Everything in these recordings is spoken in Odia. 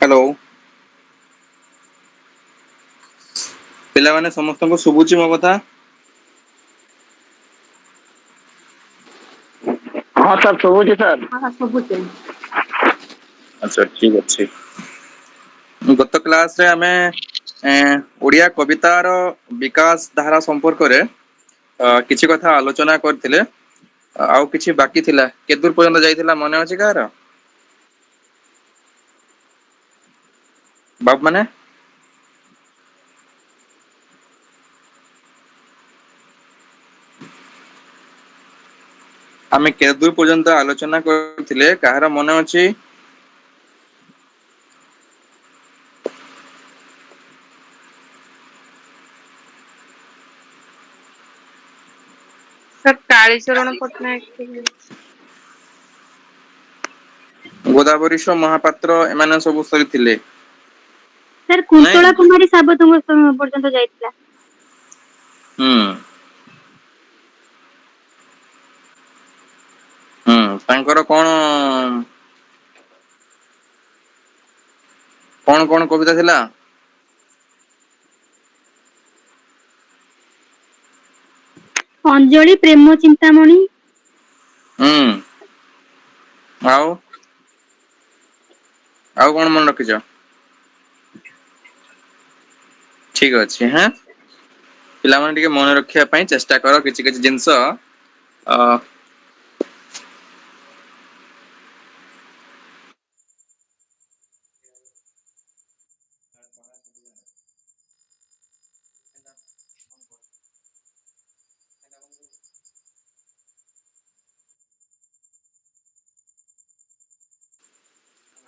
हेलो पिलामाने समस्तको शुभुची मो कथा हाँ सर शुभुची सर अच्छा ठीक अच्छे गत क्लास रे आमे ओडिया कवितार विकास धारा संपर्क रे किछि कथा आलोचना करथिले आउ किछि बाकी थिला केदूर पर्यंत जाइथिला मने अछि कार बाप माने आमे केदूर पर्यंत आलोचना करथिले काହାର मने अछि सर कालीचरण पट्टनायक गोदावरीश्वर महापात्र एमाने सब सरिथिले सर कुंतला कुमारी साबतंग पर्यंत जाइथिला तांकर कोन कविता थिला अंजलि प्रेम चिंतामणि आउ कोन मन रखिछ ठीक अछि हैं पिला माने टिके मन रखिया पई चेष्टा करो किछि किछि जिंस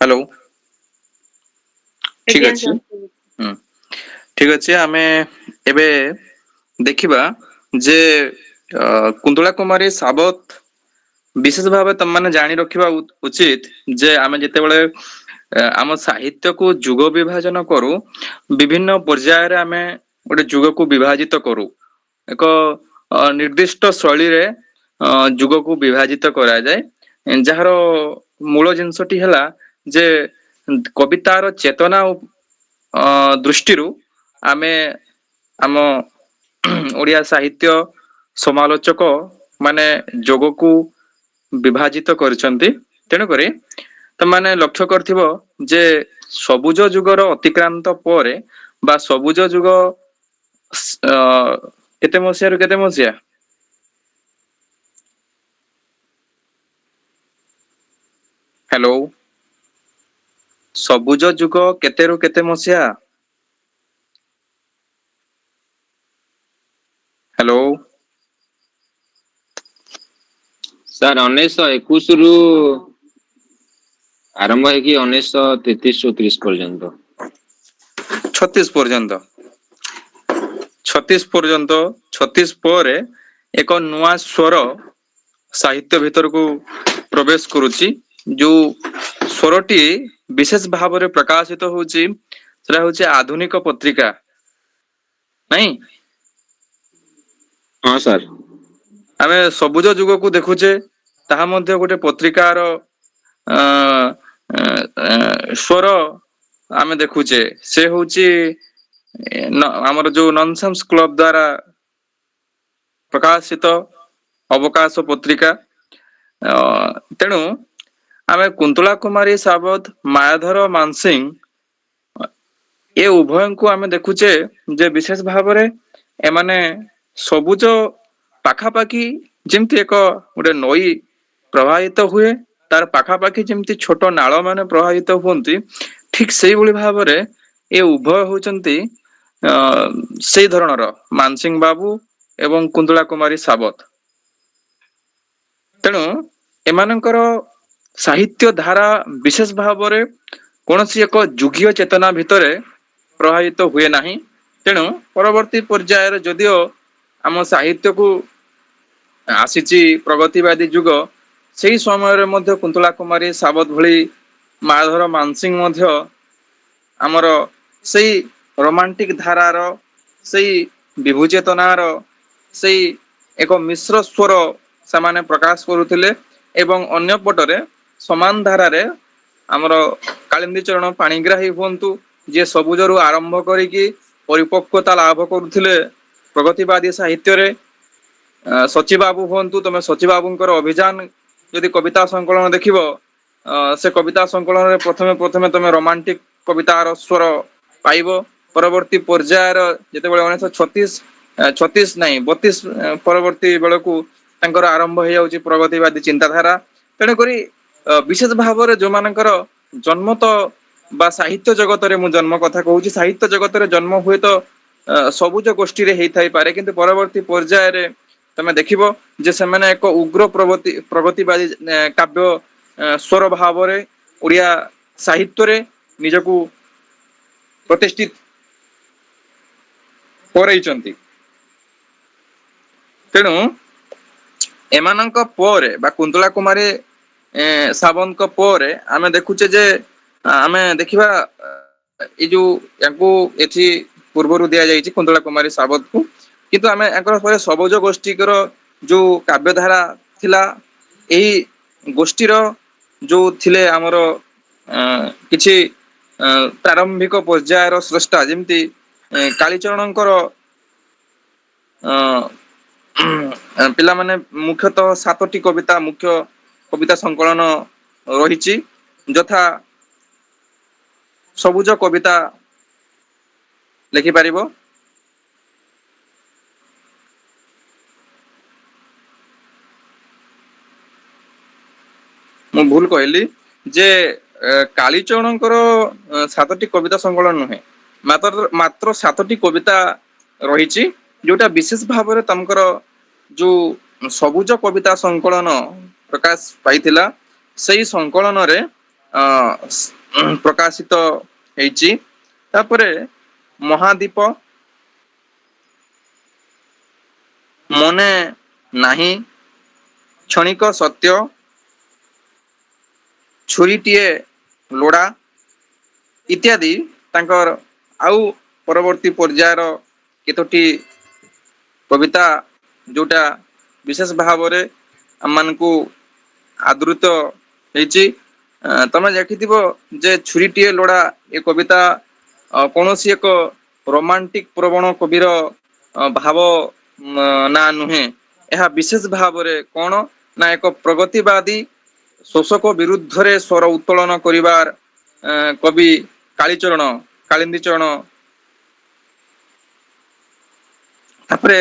हेलो ठीक अछि ठीक अछि आमे एबे देखिबा जे कुंतला कुमारी साबत विशेष भाव तम माने जानि रखिबा उचित जे आमे जेतेबेले आम साहित्य को जुग विभाजन करू विभिन्न पर्याୟରେ आमे गोटे जुग को विभाजित करू एक निर्दिष्ट शैली रे जुग को विभाजित करा जाय जହାର मूल जिंसटी ହେଲା जे कवितार चेतना दृष्टि आमे आम ओडिया साहित्य समालोचक माने जोग को विभाजित करछंती तेणु करी तमाने लक्ष्य करथिबो जे सबुज जुगर अतिक्रांत परे बा सबुज जुग केते मसिया रु केते मसिया हेलो सबुज जुग केते रु केते मसिया हेलो सर 1921 रु आरंभ है कि 1933-34 पर्यंत 36 पर्यंत 36 ପରେ ଏକ ନୂଆ ସ୍ୱର ସାହିତ୍ୟ ଭିତରକୁ ପ୍ରବେଶ କରୁଛି ଯୋଉ ସ୍ୱରଟି ବିଶେଷ ଭାବରେ ପ୍ରକାଶିତ ହଉଛି ସେଟା ହଉଛି ଆଧୁନିକ ପତ୍ରିକା ନାଇଁ हाँ सर ଆମେ ସବୁଜ ଯୁଗକୁ ଦେଖୁଛେ ତାହା ମଧ୍ୟ ଗୋଟେ ପତ୍ରିକାର ସ୍ୱର ଆମେ ଦେଖୁଛେ ସେ ହଉଛି ଆମର ଯୋଉ ନନସେନ୍ସ କ୍ଲବ ଦ୍ଵାରା प्रकाशित अवकाश पत्रिका तेणु आमे कुंतला कुमारी साबत मायाधर मानसिंह ए उभय को आमे देखुचे जे विशेष भाव रे एमाने ସବୁଜ ପାଖାପାଖି ଯେମିତି ଏକ ଗୋଟେ ନଈ ପ୍ରବାହିତ ହୁଏ, ତାର ପାଖାପାଖି ଯେମିତି ଛୋଟ ନାଳ ମାନେ ପ୍ରବାହିତ ହୁଅନ୍ତି, ଠିକ ସେଇଭଳି ଭାବରେ ଏ ଉଭୟ ହଉଛନ୍ତି ସେଇ ଧରଣର ମାନସିଂ ବାବୁ ଏବଂ କୁନ୍ତଳା କୁମାରୀ ସାବତ। ତେଣୁ ଏମାନଙ୍କର ସାହିତ୍ୟ ଧାରା ବିଶେଷ ଭାବରେ କୌଣସି ଏକ ଯୁଗୀୟ ଚେତନା ଭିତରେ ପ୍ରଭାବିତ ହୁଏ ନାହିଁ। ତେଣୁ ପରବର୍ତ୍ତୀ ପର୍ଯ୍ୟାୟରେ ଯଦିଓ ଆମ ସାହିତ୍ୟକୁ ଆସିଛି ପ୍ରଗତିବାଦୀ ଯୁଗ, ସେଇ ସମୟରେ ମଧ୍ୟ କୁନ୍ତଳା କୁମାରୀ ସାବତ ଭଳି ମାଳଧର ମାନସିଂ ମଧ୍ୟ ଆମର ସେଇ ରୋମାଣ୍ଟିକ ଧାରାର, ସେଇ ବିଭୁ ଚେତନାର, ସେଇ ଏକ ମିଶ୍ର ସ୍ୱର ସେମାନେ ପ୍ରକାଶ କରୁଥିଲେ। ଏବଂ ଅନ୍ୟ ପଟରେ ସମାନ ଧାରାରେ ଆମର କାଳିନ୍ଦୀ ଚରଣ ପାଣିଗ୍ରାହୀ ହୁଅନ୍ତୁ, ଯିଏ ସବୁଜରୁ ଆରମ୍ଭ କରିକି ପରିପକ୍ୱତା ଲାଭ କରୁଥିଲେ ପ୍ରଗତିବାଦୀ ସାହିତ୍ୟରେ, ସଚୀ ବାବୁ ହୁଅନ୍ତୁ, ତମେ ସଚୀ ବାବୁଙ୍କର ଅଭିଯାନ ଯଦି କବିତା ସଂକଳନ ଦେଖିବ, ସେ କବିତା ସଂକଳନରେ ପ୍ରଥମେ ପ୍ରଥମେ ତମେ ରୋମାଣ୍ଟିକ କବିତାର ସ୍ୱର ପାଇବ। ପରବର୍ତ୍ତୀ ପର୍ଯ୍ୟାୟର ଯେତେବେଳେ 1936 ନାହିଁ 32 ପରବର୍ତ୍ତୀ ବେଳକୁ ତାଙ୍କର ଆରମ୍ଭ ହେଇଯାଉଛି ପ୍ରଗତିବାଦୀ ଚିନ୍ତାଧାରା। ତେଣୁକରି ବିଶେଷ ଭାବରେ ଯୋଉମାନଙ୍କର ଜନ୍ମ ତ ବା ସାହିତ୍ୟ ଜଗତରେ, ମୁଁ ଜନ୍ମ କଥା କହୁଛି, ସାହିତ୍ୟ ଜଗତରେ ଜନ୍ମ ହୁଏତ ସବୁଜ ଗୋଷ୍ଠୀରେ ହେଇଥାଇପାରେ, କିନ୍ତୁ ପରବର୍ତ୍ତୀ ପର୍ଯ୍ୟାୟରେ ତମେ ଦେଖିବ ଯେ ସେମାନେ ଏକ ଉଗ୍ର ପ୍ରଗତିବାଦୀ କାବ୍ୟ ସ୍ୱର ଭାବରେ ଓଡ଼ିଆ ସାହିତ୍ୟରେ ନିଜକୁ ପ୍ରତିଷ୍ଠିତ କରେଇଛନ୍ତି। ତେଣୁ ଏମାନଙ୍କ ପରେ ବା କୁନ୍ତଳା କୁମାରୀ ସାବତଙ୍କ ପରେ ଆମେ ଦେଖୁଛେ ଯେ ଆମେ ଦେଖିବା ଏଇ ଯୋଉ ୟାଙ୍କୁ ଏଠି ପୂର୍ବରୁ ଦିଆଯାଇଛି କୁନ୍ତଳା କୁମାରୀ ସାବତକୁ, କିନ୍ତୁ ଆମେ ୟାଙ୍କର ପରେ ସବୁଜ ଗୋଷ୍ଠୀଙ୍କର ଯୋଉ କାବ୍ୟଧାରା ଥିଲା, ଏହି ଗୋଷ୍ଠୀର ଯୋଉ ଥିଲେ ଆମର କିଛି ପ୍ରାରମ୍ଭିକ ପର୍ଯ୍ୟାୟର ସ୍ରଷ୍ଟା, ଯେମିତି କାଳିଚରଣଙ୍କର ପିଲାମାନେ ମୁଖ୍ୟତଃ 7ଟି କବିତା ମୁଖ୍ୟ କବିତା ସଂକଳନ ରହିଛି, ଯଥା ସବୁଜ କବିତା ଲେଖିପାରିବ, ମୁଁ ଭୁଲ କହିଲି ଯେ କାଳିଚରଣଙ୍କର 7ଟି କବିତା ସଂକଳନ ନୁହେଁ, ମାତ୍ର 7ଟି କବିତା ରହିଛି, ଯୋଉଟା ବିଶେଷ ଭାବରେ ତାଙ୍କର ଯୋଉ ସବୁଜ କବିତା ସଂକଳନ ପ୍ରକାଶ ପାଇଥିଲା, ସେଇ ସଂକଳନରେ ପ୍ରକାଶିତ ହେଇଛି। ତାପରେ ମହାଦୀପ, ମନେ ନାହିଁ, କ୍ଷଣିକ ସତ୍ୟ, ଛୁରୀଟିଏ ଲୋଡ଼ା ଇତ୍ୟାଦି ତାଙ୍କର ଆଉ ପରବର୍ତ୍ତୀ ପର୍ଯ୍ୟାୟର କେତୋଟି କବିତା ଯୋଉଟା ବିଶେଷ ଭାବରେ ଆମମାନଙ୍କୁ ଆଦୃତ ହେଇଛି। ତମେ ଦେଖିଥିବ ଯେ ଛୁରୀଟିଏ ଲୋଡ଼ା ଏ କବିତା କୌଣସି ଏକ ରୋମାଣ୍ଟିକ ପ୍ରବଣ କବିର ଭାବ ନା ନୁହେଁ, ଏହା ବିଶେଷ ଭାବରେ କଣ ନା ଏକ ପ୍ରଗତିବାଦୀ ଶୋଷକ ବିରୁଦ୍ଧରେ ସ୍ୱର ଉତ୍ତୋଳନ କରିବାର କବି କାଳିଚରଣ, କାଳିନ୍ଦୀ ଚରଣ। ତାପରେ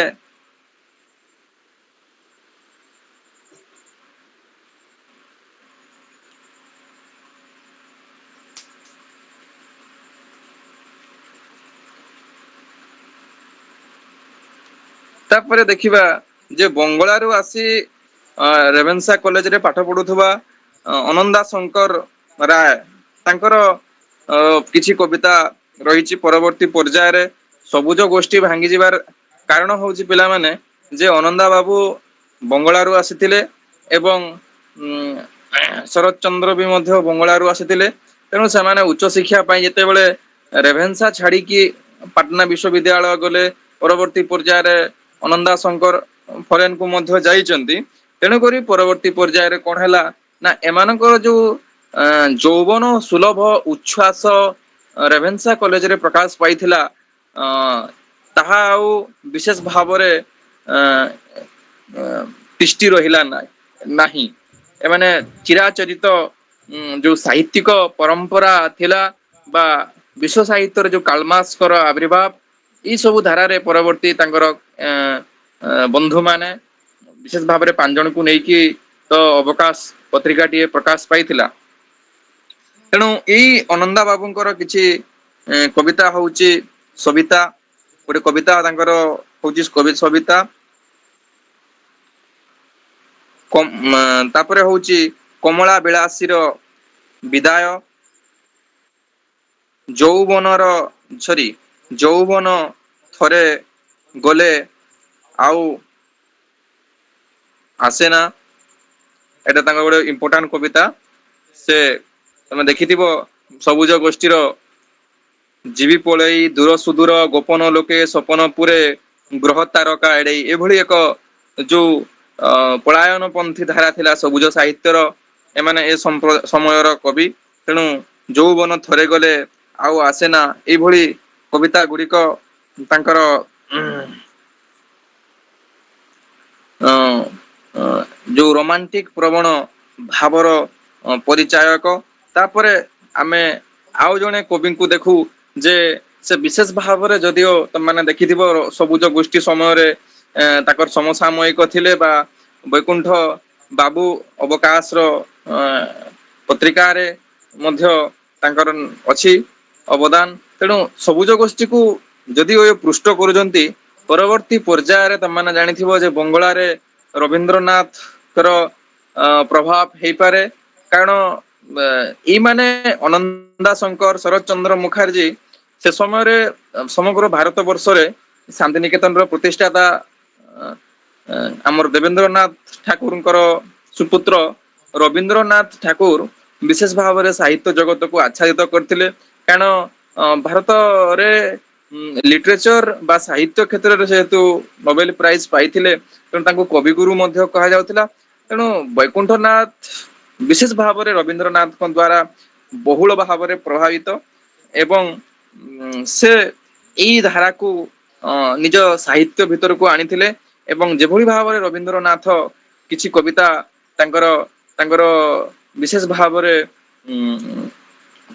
ତାପରେ ଦେଖିବା ଯେ ବଙ୍ଗଳାରୁ ଆସି ରେଭେନ୍ସା କଲେଜରେ ପାଠ ପଢୁଥିବା ଅନନ୍ଦା ଶଙ୍କର ରାୟ, ତାଙ୍କର କିଛି କବିତା ରହିଛି। ପରବର୍ତ୍ତୀ ପର୍ଯ୍ୟାୟରେ ସବୁଜ ଗୋଷ୍ଠୀ ଭାଙ୍ଗି ଯିବାର କାରଣ ହଉଛି ପିଲାମାନେ ଯେ ଅନନ୍ଦା ବାବୁ ବଙ୍ଗଳାରୁ ଆସିଥିଲେ ଏବଂ ଶରତ ଚନ୍ଦ୍ର ବି ମଧ୍ୟ ବଙ୍ଗଳାରୁ ଆସିଥିଲେ। ତେଣୁ ସେମାନେ ଉଚ୍ଚ ଶିକ୍ଷା ପାଇଁ ଯେତେବେଳେ ରେଭେନ୍ସା ଛାଡିକି ପାଟନା ବିଶ୍ୱବିଦ୍ୟାଳୟ ଗଲେ, ପରବର୍ତ୍ତୀ ପର୍ଯ୍ୟାୟରେ ଅନନ୍ଦା ଶଙ୍କର ଫରେନ କୁ ମଧ୍ୟ ଯାଇଛନ୍ତି। ତେଣୁକରି ପରବର୍ତ୍ତୀ ପର୍ଯ୍ୟାୟରେ କଣ ହେଲା ନା ଏମାନଙ୍କର ଯୋଉ ଯୌବନ ସୁଲଭ ଉଚ୍ଛ୍ୱାସ ରେଭେନ୍ସା କଲେଜରେ ପ୍ରକାଶ ପାଇଥିଲା, ତାହା ଆଉ ବିଶେଷ ଭାବରେ ତିଷ୍ଠି ରହିଲା ନାହିଁ। ଏମାନେ ଚିରାଚରିତ ଯୋଉ ସାହିତ୍ୟିକ ପରମ୍ପରା ଥିଲା ବା ବିଶ୍ୱ ସାହିତ୍ୟର ଯୋଉ କାଲମାସଙ୍କର ଆବିର୍ଭାବ, ଏଇ ସବୁ ଧାରାରେ ପରବର୍ତ୍ତୀ ତାଙ୍କର बंधु माने विशेष भाव में 5 जन को नेकी तो अवकाश पत्रिकाटीए प्रकाश पाइथिला। तेणु यही अनंदा बाबूंकर किछि कविता होउची सविता, गोटे कविता तांकर होउची कवि सविता, तापरे होउची कमला विलासीर विदाय, ଯୌବନର ସରି ଯୌବନ ଥରେ ଗଲେ ଆଉ ଆସେ ନା। এটা ତାଙ୍କ ଗୋଟେ ଇମ୍ପୋର୍ଟାଣ୍ଟ କବିତା। ସେ ତମେ ଦେଖିଥିବ ସବୁଜ ଗୋଷ୍ଠୀର ଜୀବି ପଳେଇ ଦୂର ସୁଦୂର ଗୋପନ ଲୋକେ ସପନ ପୁରେ ଗ୍ରହ ତାରକା ଏଡେଇ, ଏଭଳି ଏକ ଯୋଉ ପଳାୟନ ପନ୍ଥୀ ଧାରା ଥିଲା ସବୁଜ ସାହିତ୍ୟର, ଏମାନେ ଏ ସମୟର କବି। ତେଣୁ ଯୌବନ ଥରେ ଗଲେ ଆଉ ଆସେ ନା, ଏଇଭଳି କବିତା ଗୁଡିକ ତାଙ୍କର ଯୋଉ ରୋମାଣ୍ଟିକ ପ୍ରବଣ ଭାବର ପରିଚାୟକ। ତାପରେ ଆମେ ଆଉ ଜଣେ କବିଙ୍କୁ ଦେଖୁ ଯେ ସେ ବିଶେଷ ଭାବରେ, ଯଦିଓ ତମାନେ ଦେଖିଥିବ ସବୁଜ ଗୋଷ୍ଠୀ ସମୟରେ ତାଙ୍କର ସମସାମୟିକ ଥିଲେ ବା ବୈକୁଣ୍ଠ ବାବୁ ଅବକାଶର ପତ୍ରିକାରେ ମଧ୍ୟ ତାଙ୍କର ଅଛି ଅବଦାନ। ତେଣୁ ସବୁଜ ଗୋଷ୍ଠୀକୁ ଯଦିଓ ପୃଷ୍ଠ କରୁଛନ୍ତି, ପରବର୍ତ୍ତୀ ପର୍ଯ୍ୟାୟରେ ତମାନେ ଜାଣିଥିବ ଯେ ବଙ୍ଗଳାରେ ରବୀନ୍ଦ୍ରନାଥଙ୍କର ପ୍ରଭାବ ହେଇପାରେ। କାରଣ ଏଇ ମାନେ ଅନନ୍ଦା ଶଙ୍କର, ଶରତ ଚନ୍ଦ୍ର ମୁଖାର୍ଜୀ ସେ ସମୟରେ ସମଗ୍ର ଭାରତ ବର୍ଷରେ ଶାନ୍ତିନିକେତନର ପ୍ରତିଷ୍ଠାତା ଆମର ଦେବେନ୍ଦ୍ରନାଥ ଠାକୁରଙ୍କର ସୁପୁତ୍ର ରବୀନ୍ଦ୍ରନାଥ ଠାକୁର ବିଶେଷ ଭାବରେ ସାହିତ୍ୟ ଜଗତକୁ ଆଚ୍ଛାଦିତ କରିଥିଲେ। କାରଣ ଭାରତରେ ଲିଟରେଚର ବା ସାହିତ୍ୟ କ୍ଷେତ୍ରରେ ଯେହେତୁ ନୋବେଲ ପ୍ରାଇଜ ପାଇଥିଲେ, ତେଣୁ ତାଙ୍କୁ କବିଗୁରୁ ମଧ୍ୟ କୁହାଯାଉଥିଲା। ତେଣୁ ବୈକୁଣ୍ଠନାଥ ବିଶେଷ ଭାବରେ ରବୀନ୍ଦ୍ରନାଥଙ୍କ ଦ୍ଵାରା ବହୁଳ ଭାବରେ ପ୍ରଭାବିତ, ଏବଂ ସେ ଏଇ ଧାରାକୁ ନିଜ ସାହିତ୍ୟ ଭିତରକୁ ଆଣିଥିଲେ। ଏବଂ ଯେଭଳି ଭାବରେ ରବୀନ୍ଦ୍ରନାଥ କିଛି କବିତା ତାଙ୍କର ତାଙ୍କର ବିଶେଷ ଭାବରେ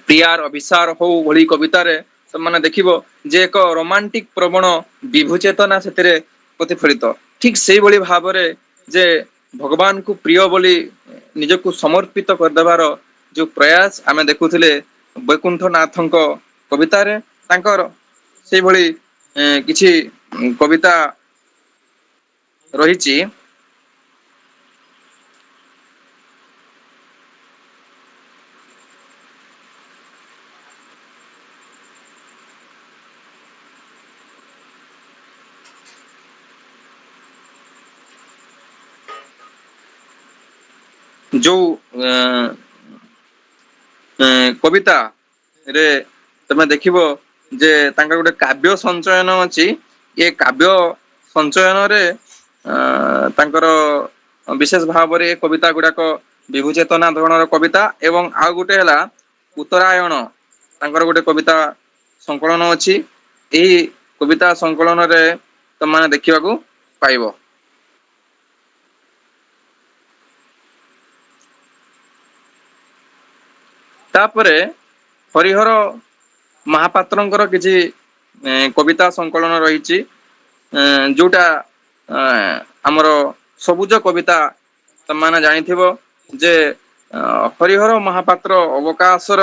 ପ୍ରିୟାର ଅଭିସାର ହଉ ଭଳି କବିତାରେ ସେମାନେ ଦେଖିବ ଯେ ଏକ ରୋମାଣ୍ଟିକ ପ୍ରବଣ ବିଭୁ ଚେତନା ସେଥିରେ ପ୍ରତିଫଳିତ। ଠିକ ସେଇଭଳି ଭାବରେ ଯେ ଭଗବାନଙ୍କୁ ପ୍ରିୟ ବୋଲି ନିଜକୁ ସମର୍ପିତ କରିଦେବାର ଯୋଉ ପ୍ରୟାସ ଆମେ ଦେଖୁଥିଲେ ବୈକୁଣ୍ଠନାଥଙ୍କ କବିତାରେ, ତାଙ୍କର ସେଇଭଳି କିଛି କବିତା ରହିଛି। ଯୋଉ କବିତା ରେ ତମେ ଦେଖିବ ଯେ ତାଙ୍କର ଗୋଟେ କାବ୍ୟ ସଞ୍ଚୟନ ଅଛି। ଏ କାବ୍ୟ ସଞ୍ଚୟନରେ ତାଙ୍କର ବିଶେଷ ଭାବରେ ଏ କବିତା ଗୁଡାକ ବିଭୁ ଚେତନା ଧରଣର କବିତା। ଏବଂ ଆଉ ଗୋଟେ ହେଲା ଉତ୍ତରାୟଣ, ତାଙ୍କର ଗୋଟେ କବିତା ସଂକଳନ ଅଛି। ଏହି କବିତା ସଂକଳନରେ ତମାନେ ଦେଖିବାକୁ ପାଇବ। ତାପରେ ହରିହର ମହାପାତ୍ରଙ୍କର କିଛି କବିତା ସଂକଳନ ରହିଛି, ଯୋଉଟା ଆମର ସବୁଜ କବିତା। ତମାନେ ଜାଣିଥିବ ଯେ ହରିହର ମହାପାତ୍ର ଅବକାଶର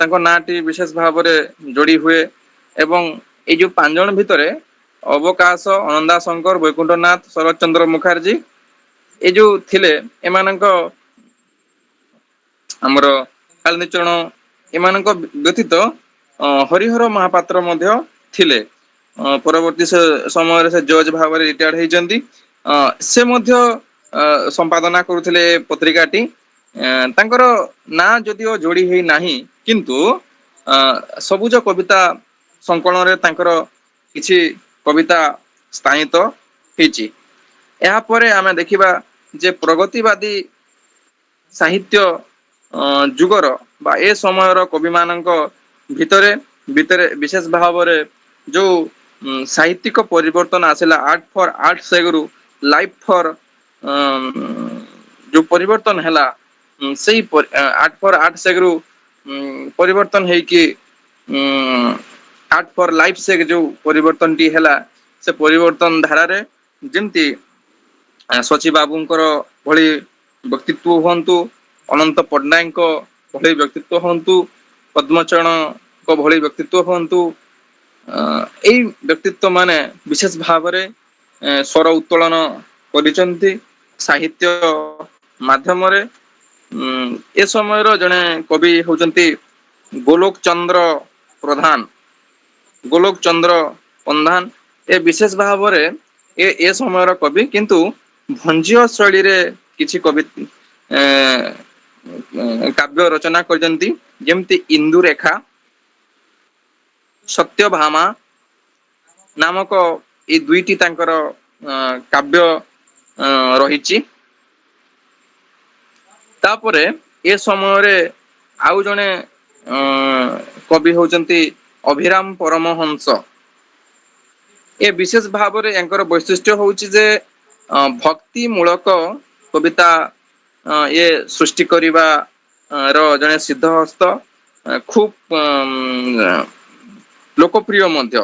ତାଙ୍କ ନାଁଟି ବିଶେଷ ଭାବରେ ଯୋଡି ହୁଏ। ଏବଂ ଏଇ ଯୋଉ 5 ଜଣ ଭିତରେ ଅବକାଶ, ଅନନ୍ଦା ଶଙ୍କର, ବୈକୁଣ୍ଠନାଥ, ଶରତ ଚନ୍ଦ୍ର ମୁଖାର୍ଜୀ ଏ ଯୋଉ ଥିଲେ, ଏମାନଙ୍କ ଆମର କାଳନିଚରଣ ଏମାନଙ୍କ ବ୍ୟତୀତ ହରିହର ମହାପାତ୍ର ମଧ୍ୟ ଥିଲେ। ପରବର୍ତ୍ତୀ ସମୟରେ ସେ ଜଜ୍ ଭାବରେ ରିଟାୟାର୍ଡ ହେଇଛନ୍ତି। ସେ ମଧ୍ୟ ସମ୍ପାଦନା କରୁଥିଲେ ପତ୍ରିକାଟି। ତାଙ୍କର ନାଁ ଯଦିଓ ଯୋଡି ହେଇ ନାହିଁ, କିନ୍ତୁ ସବୁଜ କବିତା ସଂକଳନରେ ତାଙ୍କର କିଛି କବିତା ସ୍ଥାୟିତ ହେଇଛି। ଏହାପରେ ଆମେ ଦେଖିବା ଯେ ପ୍ରଗତିବାଦୀ ସାହିତ୍ୟ ଯୁଗର ବା ଏ ସମୟର କବି ମାନଙ୍କ ଭିତରେ ବିଶେଷ ଭାବରେ ଯୋଉ ସାହିତ୍ୟିକ ପରିବର୍ତ୍ତନ ଆସିଲା, ଆର୍ଟ ଫର ଆର୍ଟ ସେଗରୁ ଲାଇଫ ଫର ଯୋଉ ପରିବର୍ତ୍ତନ ହେଲା, ସେଇ ଆର୍ଟ ଫର ଆର୍ଟ ସେଗରୁ ପରିବର୍ତ୍ତନ ହେଇକି ଆର୍ଟ ଫର ଲାଇଫ ସେଗ ଯୋଉ ପରିବର୍ତ୍ତନଟି ହେଲା, ସେ ପରିବର୍ତ୍ତନ ଧାରାରେ ଯେମିତି ଶଚୀ ବାବୁଙ୍କର ଭଳି ବ୍ୟକ୍ତିତ୍ୱ ହୁଅନ୍ତୁ, ଅନନ୍ତ ପଟ୍ଟନାୟକଙ୍କ ଭଳି ବ୍ୟକ୍ତିତ୍ୱ ହୁଅନ୍ତୁ, ପଦ୍ମଚରଣଙ୍କ ଭଳି ବ୍ୟକ୍ତିତ୍ୱ ହୁଅନ୍ତୁ, ଏଇ ବ୍ୟକ୍ତିତ୍ୱ ମାନେ ବିଶେଷ ଭାବରେ ସ୍ୱର ଉତ୍ତୋଳନ କରିଛନ୍ତି ସାହିତ୍ୟ ମାଧ୍ୟମରେ। ଏ ସମୟର ଜଣେ କବି ହଉଛନ୍ତି ଗୋଲୋକ ଚନ୍ଦ୍ର ପ୍ରଧାନ। ଗୋଲୋକ ଚନ୍ଦ୍ର ପ୍ରଧାନ ଏ ବିଶେଷ ଭାବରେ ଏ ସମୟର କବି, କିନ୍ତୁ ଭଞ୍ଜୀୟ ଶୈଳୀରେ କିଛି କବି କାବ୍ୟ ରଚନା କରିଛନ୍ତି, ଯେମିତି ଇନ୍ଦୁରେଖା, ସତ୍ୟଭାମା ନାମକ ଏଇ ଦୁଇଟି ତାଙ୍କର କାବ୍ୟ ରହିଛି। ତାପରେ ଏ ସମୟରେ ଆଉ ଜଣେ କବି ହଉଛନ୍ତି ଅଭିରାମ ପରମହଂସ। ଏ ବିଶେଷ ଭାବରେ ୟାଙ୍କର ବୈଶିଷ୍ଟ୍ୟ ହଉଛି ଯେ ଭକ୍ତି ମୂଳକ କବିତା ଇଏ ସୃଷ୍ଟି କରିବା ର ଜଣେ ସିଦ୍ଧ ହସ୍ତ, ଖୁବ ଲୋକପ୍ରିୟ ମଧ୍ୟ।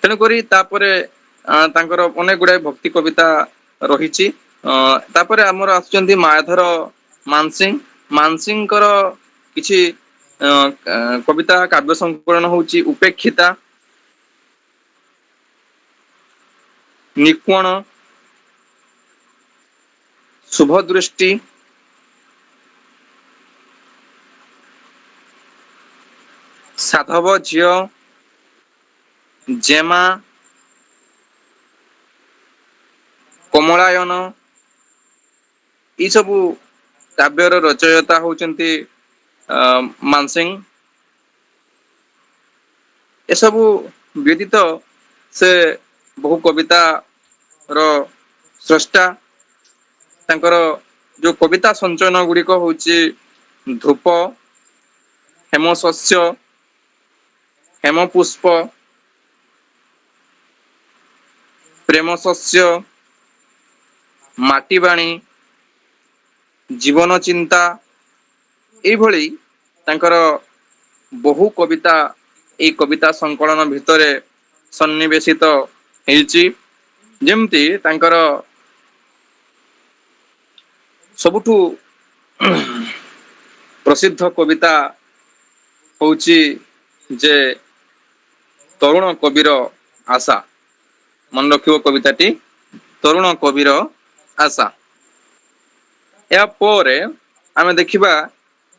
ତେଣୁକରି ତାପରେ ତାଙ୍କର ଅନେକ ଗୁଡାଏ ଭକ୍ତି କବିତା ରହିଛି। ତାପରେ ଆମର ଆସୁଛନ୍ତି ମାୟାଧର ମାନସିଂହ। ମାନସିଂହଙ୍କର କିଛି କବିତା କାବ୍ୟ ସଂକଳନ ହଉଛି ଉପେକ୍ଷିତା, ନିକ୍ୱଣ, ଶୁଭଦୃଷ୍ଟି, ସାଧବ ଝିଅ, ଜେମା, କମଳାୟନ। ଏଇ ସବୁ କାବ୍ୟର ରଚୟିତା ହଉଛନ୍ତି ମାନସିଂହ। ଏସବୁ ବ୍ୟତୀତ ସେ ବହୁ କବିତା ର ସ୍ରଷ୍ଟା। ତାଙ୍କର ଯୋଉ କବିତା ସଞ୍ଚୟନ ଗୁଡିକ ହଉଛି ଧୂପ, ହେମଶସ୍ୟ, ହେମପୁଷ୍ପ, ପ୍ରେମ ଶସ୍ୟ, ମାଟିବାଣୀ, ଜୀବନ ଚିନ୍ତା, ଏଇଭଳି ତାଙ୍କର ବହୁ କବିତା ଏଇ କବିତା ସଂକଳନ ଭିତରେ ସନ୍ନିବେଶିତ ହେଇଛି। ଯେମିତି ତାଙ୍କର ସବୁଠୁ ପ୍ରସିଦ୍ଧ କବିତା ହଉଛି ଯେ ତରୁଣ କବିର ଆଶା। ମନେ ରଖିବ କବିତାଟି, ତରୁଣ କବିର ଆଶା। ଏହା ପରେ ଆମେ ଦେଖିବା,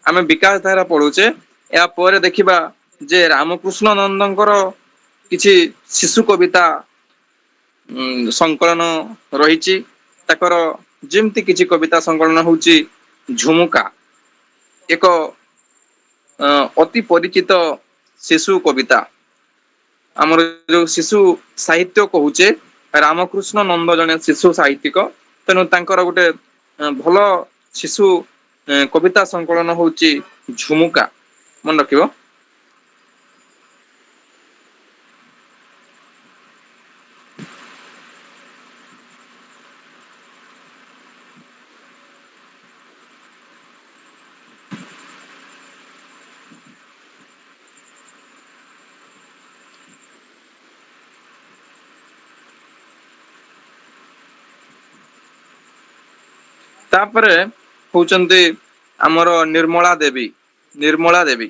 ଆମେ ବିକାଶ ଧାରା ପଢୁଛେ, ଏହା ପରେ ଦେଖିବା ଯେ ରାମକୃଷ୍ଣ ନନ୍ଦଙ୍କର କିଛି ଶିଶୁ କବିତା ସଂକଳନ ରହିଛି। ତାଙ୍କର ଯେମିତି କିଛି କବିତା ସଂକଳନ ହଉଛି ଝୁମୁକା, ଏକ ଅତି ପରିଚିତ ଶିଶୁ କବିତା। ଆମର ଯୋଉ ଶିଶୁ ସାହିତ୍ୟ କହୁଛେ, ରାମକୃଷ୍ଣ ନନ୍ଦ ଜଣେ ଶିଶୁ ସାହିତ୍ୟିକ। ତେଣୁ ତାଙ୍କର ଗୋଟେ ଭଲ ଶିଶୁ କବିତା ସଂକଳନ ହଉଛି ଝୁମୁକା, ମନେ ରଖିବ। ତାପରେ ହଉଛନ୍ତି ଆମର ନିର୍ମଳା ଦେବୀ। ନିର୍ମଳା ଦେବୀ,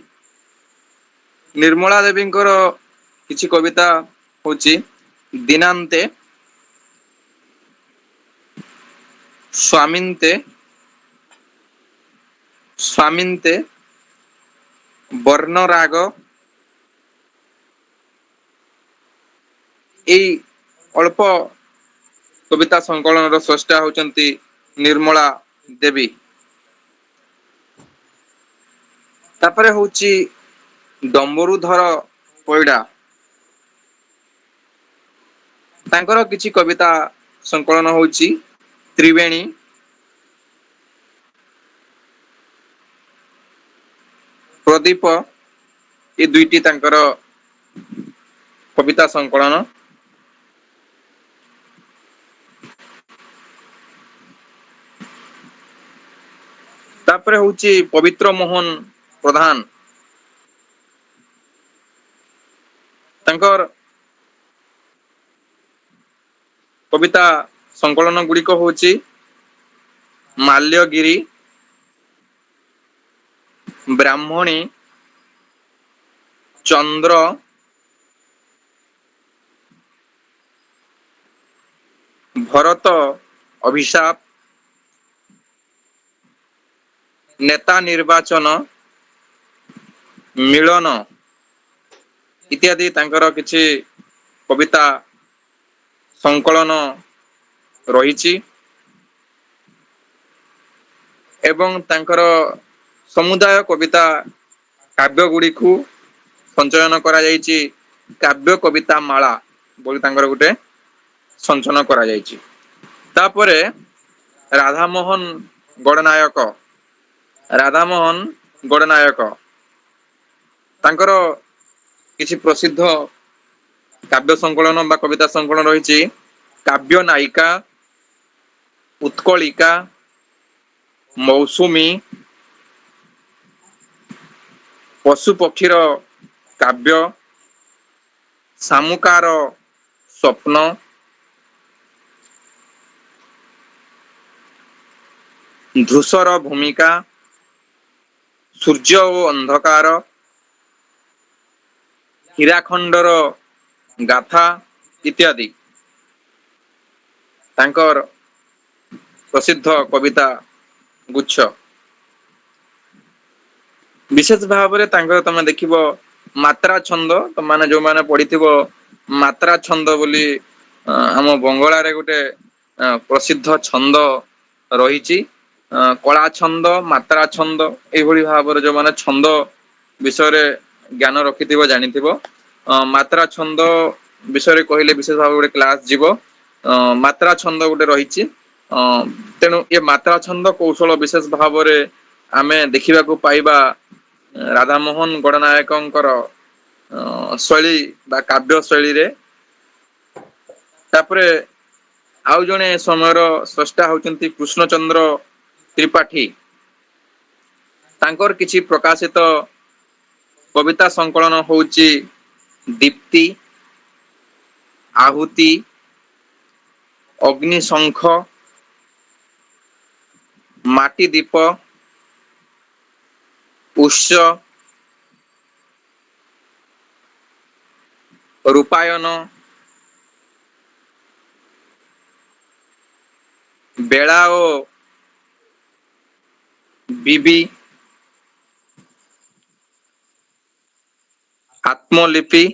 ନିର୍ମଳା ଦେବୀଙ୍କର କିଛି କବିତା ହଉଛି ଦିନାନ୍ତେ, ସ୍ୱାମୀନ୍ତେ, ସ୍ୱାମୀନ୍ତେ, ବର୍ଣ୍ଣରାଗ। ଏଇ ଅଳ୍ପ କବିତା ସଂକଳନର ସ୍ରଷ୍ଟା ହଉଛନ୍ତି ନିର୍ମଳା ଦେବୀ। ତାପରେ ହଉଛି ଡମ୍ବରୁଧର ପରିଡା। ତାଙ୍କର କିଛି କବିତା ସଂକଳନ ହଉଛି ତ୍ରିବେଣୀ, ପ୍ରଦୀପ। ଏ ଦୁଇଟି ତାଙ୍କର କବିତା ସଂକଳନ। ତାପରେ ହଉଛି ପବିତ୍ର ମୋହନ ପ୍ରଧାନ। ତାଙ୍କର କବିତା ସଂକଳନ ଗୁଡ଼ିକ ହଉଛି ମାଲ୍ୟଗିରି, ବ୍ରାହ୍ମଣୀ, ଚନ୍ଦ୍ର, ଭରତ ଅଭିଶାପ, ନେତା ନିର୍ବାଚନ, ମିଳନ ଇତ୍ୟାଦି ତାଙ୍କର କିଛି କବିତା ସଂକଳନ ରହିଛି ଏବଂ ତାଙ୍କର ସମୁଦାୟ କବିତା କାବ୍ୟ ଗୁଡ଼ିକୁ ସଞ୍ଚୟନ କରାଯାଇଛି କାବ୍ୟ କବିତା ମାଳା ବୋଲି ତାଙ୍କର ଗୋଟେ ସଞ୍ଚୟନ କରାଯାଇଛି। ତାପରେ ରାଧାମୋହନ ଗଡ଼ନାୟକ ରାଧାମୋହନ ଗଡ଼ନାୟକ ତାଙ୍କର କିଛି ପ୍ରସିଦ୍ଧ କାବ୍ୟ ସଂକଳନ ବା କବିତା ସଂକଳନ ରହିଛି କାବ୍ୟ ନାୟିକା, ଉତ୍କଳିକା, ମୌସୁମୀ, ପଶୁ ପକ୍ଷୀର କାବ୍ୟ, ଶାମୁକାର ସ୍ୱପ୍ନ, ଧୂସର ଭୂମିକା, ସୂର୍ଯ୍ୟ ଓ ଅନ୍ଧକାର, ହୀରାଖଣ୍ଡର ଗାଥା ଇତ୍ୟାଦି ତାଙ୍କର ପ୍ରସିଦ୍ଧ କବିତା ଗୁଚ୍ଛ। ବିଶେଷ ଭାବରେ ତାଙ୍କର ତମେ ଦେଖିବ ମାତ୍ରା ଛନ୍ଦ, ତମାନେ ଯୋଉମାନେ ପଢିଥିବ ମାତ୍ରା ଛନ୍ଦ ବୋଲି ଆମ ବଙ୍ଗଳାରେ ଗୋଟେ ପ୍ରସିଦ୍ଧ ଛନ୍ଦ ରହିଛି। କଳା ଛନ୍ଦ, ମାତ୍ରା ଛନ୍ଦ ଏଇଭଳି ଭାବରେ ଯୋଉମାନେ ଛନ୍ଦ ବିଷୟରେ ଜ୍ଞାନ ରଖିଥିବ ଜାଣିଥିବ। ମାତ୍ରା ଛନ୍ଦ ବିଷୟରେ କହିଲେ ବିଶେଷ ଭାବରେ ଗୋଟେ କ୍ଲାସ ଯିବ। ମାତ୍ରା ଛନ୍ଦ ଗୋଟେ ରହିଛି। ତେଣୁ ଏ ମାତ୍ରା ଛନ୍ଦ କୌଶଳ ବିଶେଷ ଭାବରେ ଆମେ ଦେଖିବାକୁ ପାଇବା ରାଧାମୋହନ ଗଡ଼ନାୟକଙ୍କର ଶୈଳୀ ବା କାବ୍ୟ ଶୈଳୀରେ। ତାପରେ ଆଉ ଜଣେ ସମୟର ସ୍ରଷ୍ଟା ହଉଛନ୍ତି କୃଷ୍ଣଚନ୍ଦ୍ର ତ୍ରିପାଠୀ। ତାଙ୍କର କିଛି ପ୍ରକାଶିତ କବିତା ସଂକଳନ ହଉଛି ଦୀପ୍ତି, ଆହୁତି, ଅଗ୍ନିଶଙ୍ଖ, ମାଟି ଦୀପ, ଉତ୍ସ, ରୂପାୟନ, ବେଳା ଓ ବିବି, ଆତ୍ମଲିପି,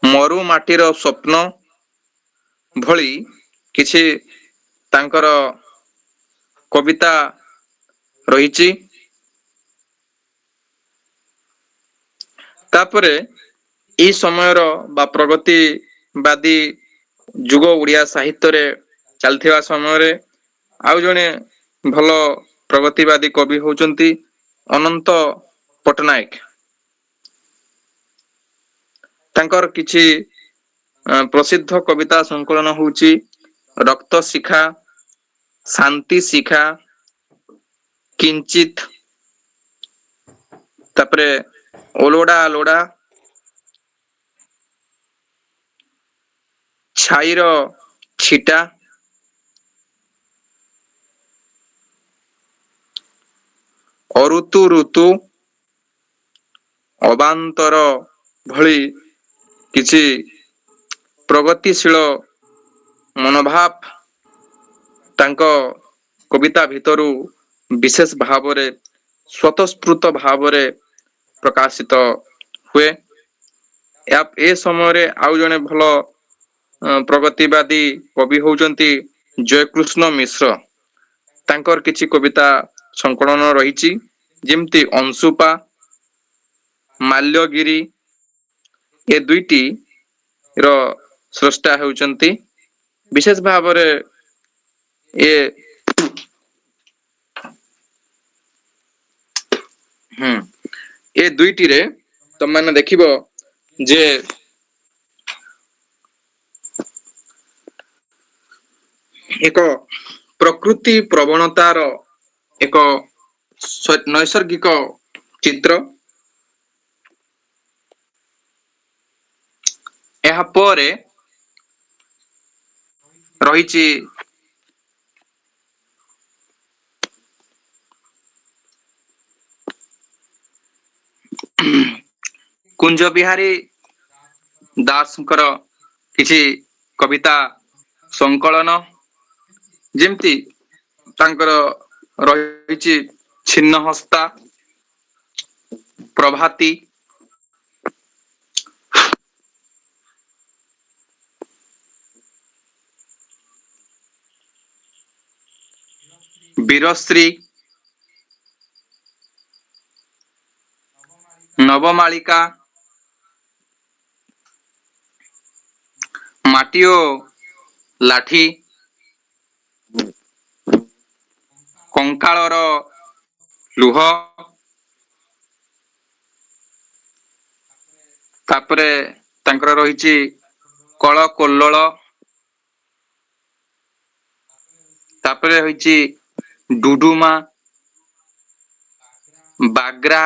ମରୁ ମାଟିର ସ୍ୱପ୍ନ ଭଳି କିଛି ତାଙ୍କର କବିତା ରହିଛି। ତାପରେ ଏଇ ସମୟର ବା ପ୍ରଗତିବାଦୀ ଯୁଗ ଓଡ଼ିଆ ସାହିତ୍ୟରେ ଚାଲିଥିବା ସମୟରେ ଆଉ ଜଣେ ଭଲ ପ୍ରଗତିବାଦୀ କବି ହଉଛନ୍ତି ଅନନ୍ତ ପଟ୍ଟନାୟକ। ତାଙ୍କର କିଛି ପ୍ରସିଦ୍ଧ କବିତା ସଂକଳନ ହଉଛି ରକ୍ତ ଶିଖା, ଶାନ୍ତି ଶିଖା, କିଞ୍ଚିତ, ତାପରେ ଓଲୋଡା ଲୋଡା, ଛାଇର ଛିଟା, ଅଋତୁ ଋତୁ, ଅବାନ୍ତର ଭଳି କିଛି ପ୍ରଗତିଶୀଳ ମନୋଭାବ ତାଙ୍କ କବିତା ଭିତରୁ ବିଶେଷ ଭାବରେ ସ୍ୱତଃସ୍ଫୂର୍ତ୍ତ ଭାବରେ ପ୍ରକାଶିତ ହୁଏ। ଏ ସମୟରେ ଆଉ ଜଣେ ଭଲ ପ୍ରଗତିବାଦୀ କବି ହଉଛନ୍ତି ଜୟକୃଷ୍ଣ ମିଶ୍ର। ତାଙ୍କର କିଛି କବିତା ସଂକଳନ ରହିଛି ଯେମିତି ଅଂଶୁପା, ମାଲ୍ୟଗିରି। ଏ ଦୁଇଟି ର ସ୍ରଷ୍ଟା ହେଉଛନ୍ତି ବିଶେଷ ଭାବରେ ଏ ଏ ଦୁଇଟିରେ ତମାନେ ଦେଖିବ ଯେ ଏକ ପ୍ରକୃତି ପ୍ରବଣତାର ଏକ ନୈସର୍ଗିକ ଚିତ୍ର। ଏହା ପରେ ରହିଛି କୁଞ୍ଜ ବିହାରୀ ଦାସଙ୍କର କିଛି କବିତା ସଂକଳନ, ଯେମିତି ତାଙ୍କର ରହିଛି ଛିନ୍ନ ହସ୍ତା, ପ୍ରଭାତି, ବୀରଶ୍ରୀ, ନବମାଳିକା, ମାଟି ଓ ଲାଠି, କଙ୍କାଳର ଲୁହ, ତାପରେ ତାଙ୍କର ରହିଛି କଳ କୋଲ୍ଲୋଳ, ତାପରେ ରହିଛି ଡୁଡୁମା, ବାଗ୍ରା,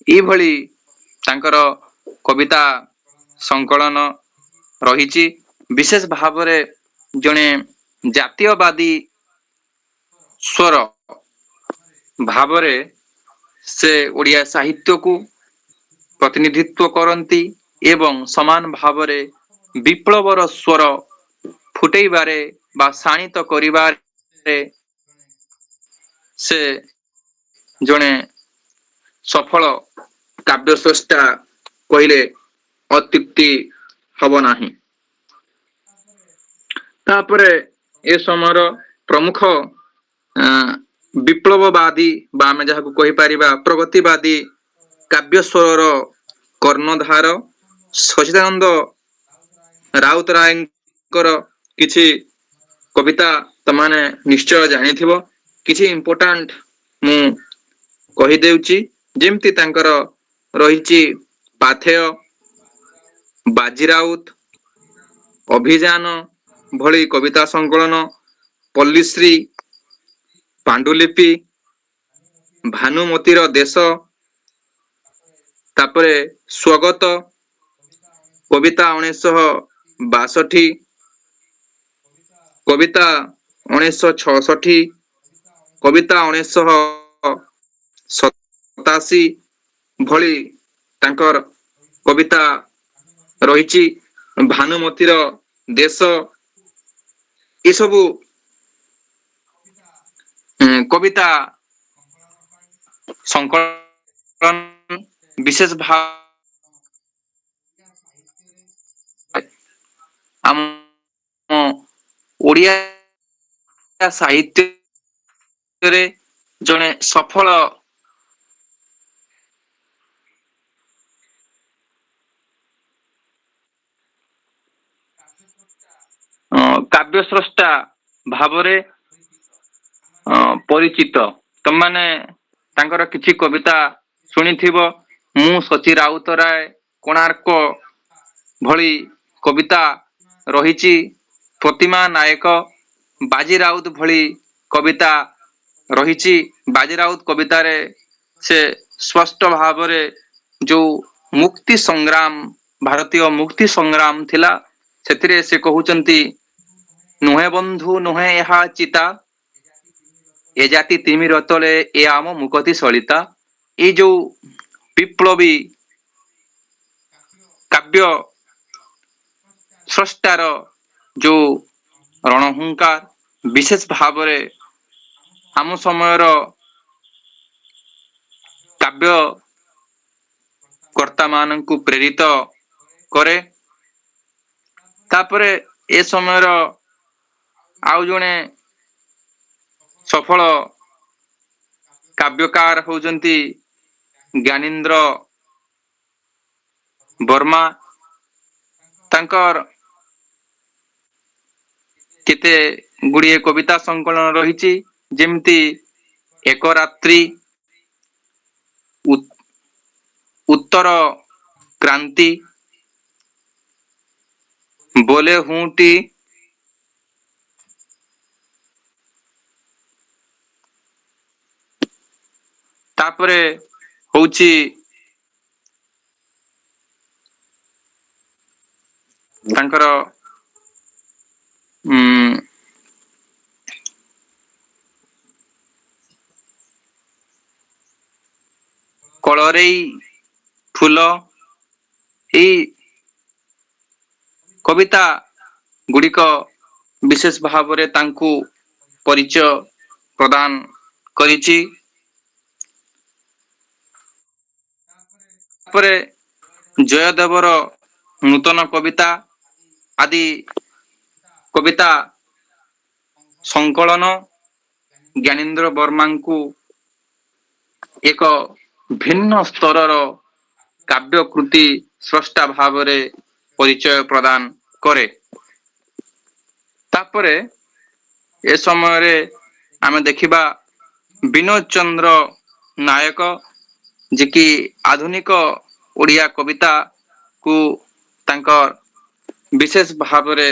ଏଇଭଳି ତାଙ୍କର କବିତା ସଂକଳନ ରହିଛି। ବିଶେଷ ଭାବରେ ଜଣେ ଜାତୀୟବାଦୀ ସ୍ୱର ଭାବରେ ସେ ଓଡ଼ିଆ ସାହିତ୍ୟକୁ ପ୍ରତିନିଧିତ୍ୱ କରନ୍ତି ଏବଂ ସମାନ ଭାବରେ ବିପ୍ଳବର ସ୍ୱର ଫୁଟେଇବାରେ ବା ଶାଣିତ କରିବାରେ ସେ ଜଣେ ସଫଳ କାବ୍ୟ ସ୍ରଷ୍ଟା କହିଲେ ଅତ୍ୟୁକ୍ତି ହବ ନାହିଁ। ତାପରେ ଏ ସମୟର ପ୍ରମୁଖ ବିପ୍ଳବବାଦୀ ବା ଆମେ ଯାହାକୁ କହିପାରିବା ପ୍ରଗତିବାଦୀ କାବ୍ୟସ୍ୱରର କର୍ଣ୍ଣଧାର ସଚିଦାନନ୍ଦ ରାଉତରାୟଙ୍କର କିଛି କବିତା ତମାନେ ନିଶ୍ଚୟ ଜାଣିଥିବ। କିଛି ଇମ୍ପୋର୍ଟାଣ୍ଟ ମୁଁ କହିଦେଉଛି, ଯେମିତି ତାଙ୍କର ରହିଛି ପାଥେୟ, ବାଜିରାଉତ, ଅଭିଯାନ ଭଳି କବିତା ସଂକଳନ, ପଲ୍ଲୀଶ୍ରୀ, ପାଣ୍ଡୁଲିପି, ଭାନୁମତିର ଦେଶ, ତାପରେ ସ୍ୱଗତ, କବିତା 1962, କବିତା 1966, କବିତା 1987 ଭଳି ତାଙ୍କର କବିତା ରହିଛି। ଭାନୁମତିର ଦେଶ ଏସବୁ କବିତା ସଂକଳନ ବିଶେଷ ଭାବେ ଆମ ଓଡ଼ିଆ ସାହିତ୍ୟରେ ଜଣେ ସଫଳ କାବ୍ୟ ସ୍ରଷ୍ଟା ଭାବରେ ପରିଚିତ। ତମାନେ ତାଙ୍କର କିଛି କବିତା ଶୁଣିଥିବ। ମୁଁ ସଚି ରାଉତରାୟ, କୋଣାର୍କ ଭଳି କବିତା ରହିଛି। ପ୍ରତିମା ନାୟକ, ବାଜି ରାଉତ ଭଳି କବିତା ରହିଛି। ବାଜି ରାଉତ କବିତାରେ ସେ ସ୍ପଷ୍ଟ ଭାବରେ ଯୋଉ ମୁକ୍ତି ସଂଗ୍ରାମ, ଭାରତୀୟ ମୁକ୍ତି ସଂଗ୍ରାମ ଥିଲା, ସେଥିରେ ସେ କହୁଛନ୍ତି ନୁହେଁ ବନ୍ଧୁ ନୁହେଁ ଏହା ଚିତା, ଏ ଜାତି ତିମିର ତଳେ ଏ ଆମ ମୁକତି ସଳିତା। ଏଇ ଯୋଉ ବିପ୍ଳବୀ କାବ୍ୟ ସ୍ରଷ୍ଟାର ଯୋଉ ରଣହୁଙ୍କାର ବିଶେଷ ଭାବରେ ଆମ ସମୟର କାବ୍ୟ କର୍ତ୍ତା ମାନଙ୍କୁ ପ୍ରେରିତ କରେ। ତାପରେ ଏ ସମୟର ଆଉ ଜଣେ ସଫଳ କାବ୍ୟକାର ହଉଛନ୍ତି ଜ୍ଞାନୀନ୍ଦ୍ର ବର୍ମା। ତାଙ୍କର କେତେ ଗୁଡ଼ିଏ କବିତା ସଂକଳନ ରହିଛି, ଯେମିତି ଏକ ରାତ୍ରି, ଉତ୍ତର କ୍ରାନ୍ତି, ବୋଲେ ହୁଁଟି, ତାପରେ ହଉଛି ତାଙ୍କର ଉଁ କଳରେଇ ଫୁଲ ଏଇ କବିତା ଗୁଡିକ ବିଶେଷ ଭାବରେ ତାଙ୍କୁ ପରିଚୟ ପ୍ରଦାନ କରିଛି। ତାପରେ ଜୟଦେବର ନୂତନ କବିତା ଆଦି କବିତା ସଂକଳନ ଜ୍ଞାନେନ୍ଦ୍ର ବର୍ମାଙ୍କୁ ଏକ ଭିନ୍ନ ସ୍ତରର କାବ୍ୟ କୃତି ସ୍ରଷ୍ଟା ଭାବରେ ପରିଚୟ ପ୍ରଦାନ କରେ। ତାପରେ ଏ ସମୟରେ ଆମେ ଦେଖିବା ବିନୋଦ ଚନ୍ଦ୍ର ନାୟକ, ଯେ କି ଆଧୁନିକ ଓଡ଼ିଆ କବିତା କୁ ତାଙ୍କ ବିଶେଷ ଭାବରେ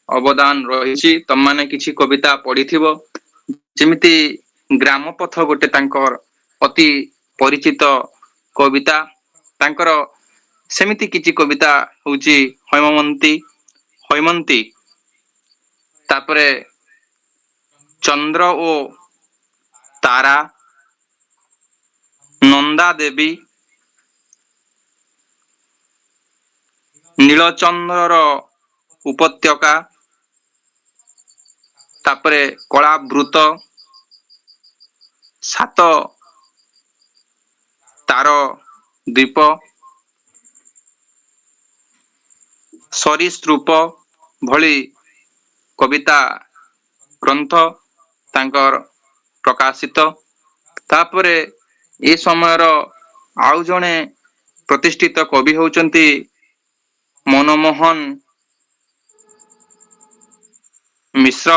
ଅବଦାନ ରହିଛି। ତମମାନେ କିଛି କବିତା ପଢିଥିବ, ଯେମିତି ଗ୍ରାମ ପଥ ଗୋଟେ ତାଙ୍କର ଅତି ପରିଚିତ କବିତା। ତାଙ୍କର ସେମିତି କିଛି କବିତା ହଉଛି হৈମନ୍ତୀ, ତାପରେ ଚନ୍ଦ୍ର ଓ ତାରା, ନନ୍ଦା ଦେବୀ, ନୀଳଚନ୍ଦ୍ରର ଉପତ୍ୟକା, ତାପରେ କଳାବୃତ, ସାତ ତାର ଦ୍ୱୀପ, ସରୀସୃପ ଭଳି କବିତା ଗ୍ରନ୍ଥ ତାଙ୍କର ପ୍ରକାଶିତ। ତାପରେ ଏ ସମୟର ଆଉ ଜଣେ ପ୍ରତିଷ୍ଠିତ କବି ହଉଛନ୍ତି ମନମୋହନ ମିଶ୍ର।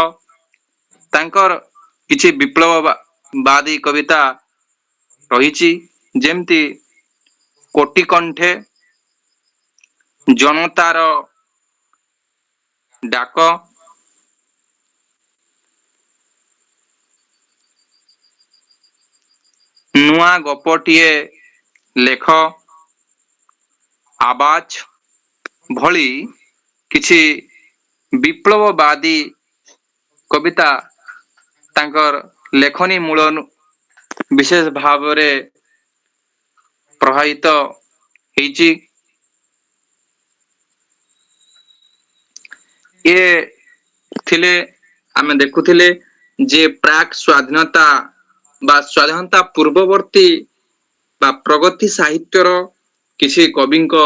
ତାଙ୍କର କିଛି ବିପ୍ଳବ ବାଦୀ କବିତା ରହିଛି, ଯେମିତି କୋଟି କଣ୍ଠେ, ଜନତାର ଡାକ, ନୂଆ ଗପଟିଏ ଲେଖ, ଆବାଜ ଭଳି କିଛି ବିପ୍ଳବବାଦୀ କବିତା ତାଙ୍କର ଲେଖନୀ ମୂଳରୁ ବିଶେଷ ଭାବରେ ପ୍ରଭାବିତ ହେଇଛି। ଏ ଥିଲେ ଆମେ ଦେଖୁଥିଲେ ଯେ ପ୍ରାକ୍ ସ୍ୱାଧୀନତା ବା ସ୍ୱାଧୀନତା ପୂର୍ବବର୍ତ୍ତୀ ବା ପ୍ରଗତି ସାହିତ୍ୟର କିଛି କବିଙ୍କ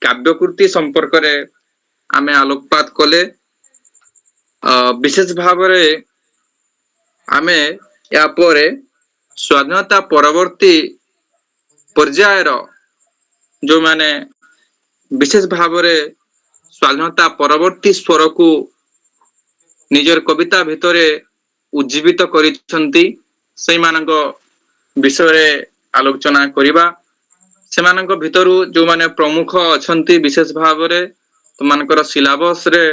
କାବ୍ୟକୃତି ସମ୍ପର୍କରେ ଆମେ ଆଲୋକପାତ କଲେ। ବିଶେଷ ଭାବରେ ଆମେ ଏହା ପରେ ସ୍ୱାଧୀନତା ପରବର୍ତ୍ତୀ ପର୍ଯ୍ୟାୟର ଯୋଉମାନେ ବିଶେଷ ଭାବରେ ସ୍ୱାଧୀନତା ପରବର୍ତ୍ତୀ ସ୍ୱରକୁ ନିଜର କବିତା ଭିତରେ ଉଜ୍ଜୀବିତ କରିଛନ୍ତି, ସେଇମାନଙ୍କ ବିଷୟରେ ଆଲୋଚନା କରିବା। ସେମାନଙ୍କ ଭିତରୁ ଯୋଉମାନେ ପ୍ରମୁଖ ଅଛନ୍ତି ବିଶେଷ ଭାବରେ ସେମାନଙ୍କର ସିଲାବସ ରେ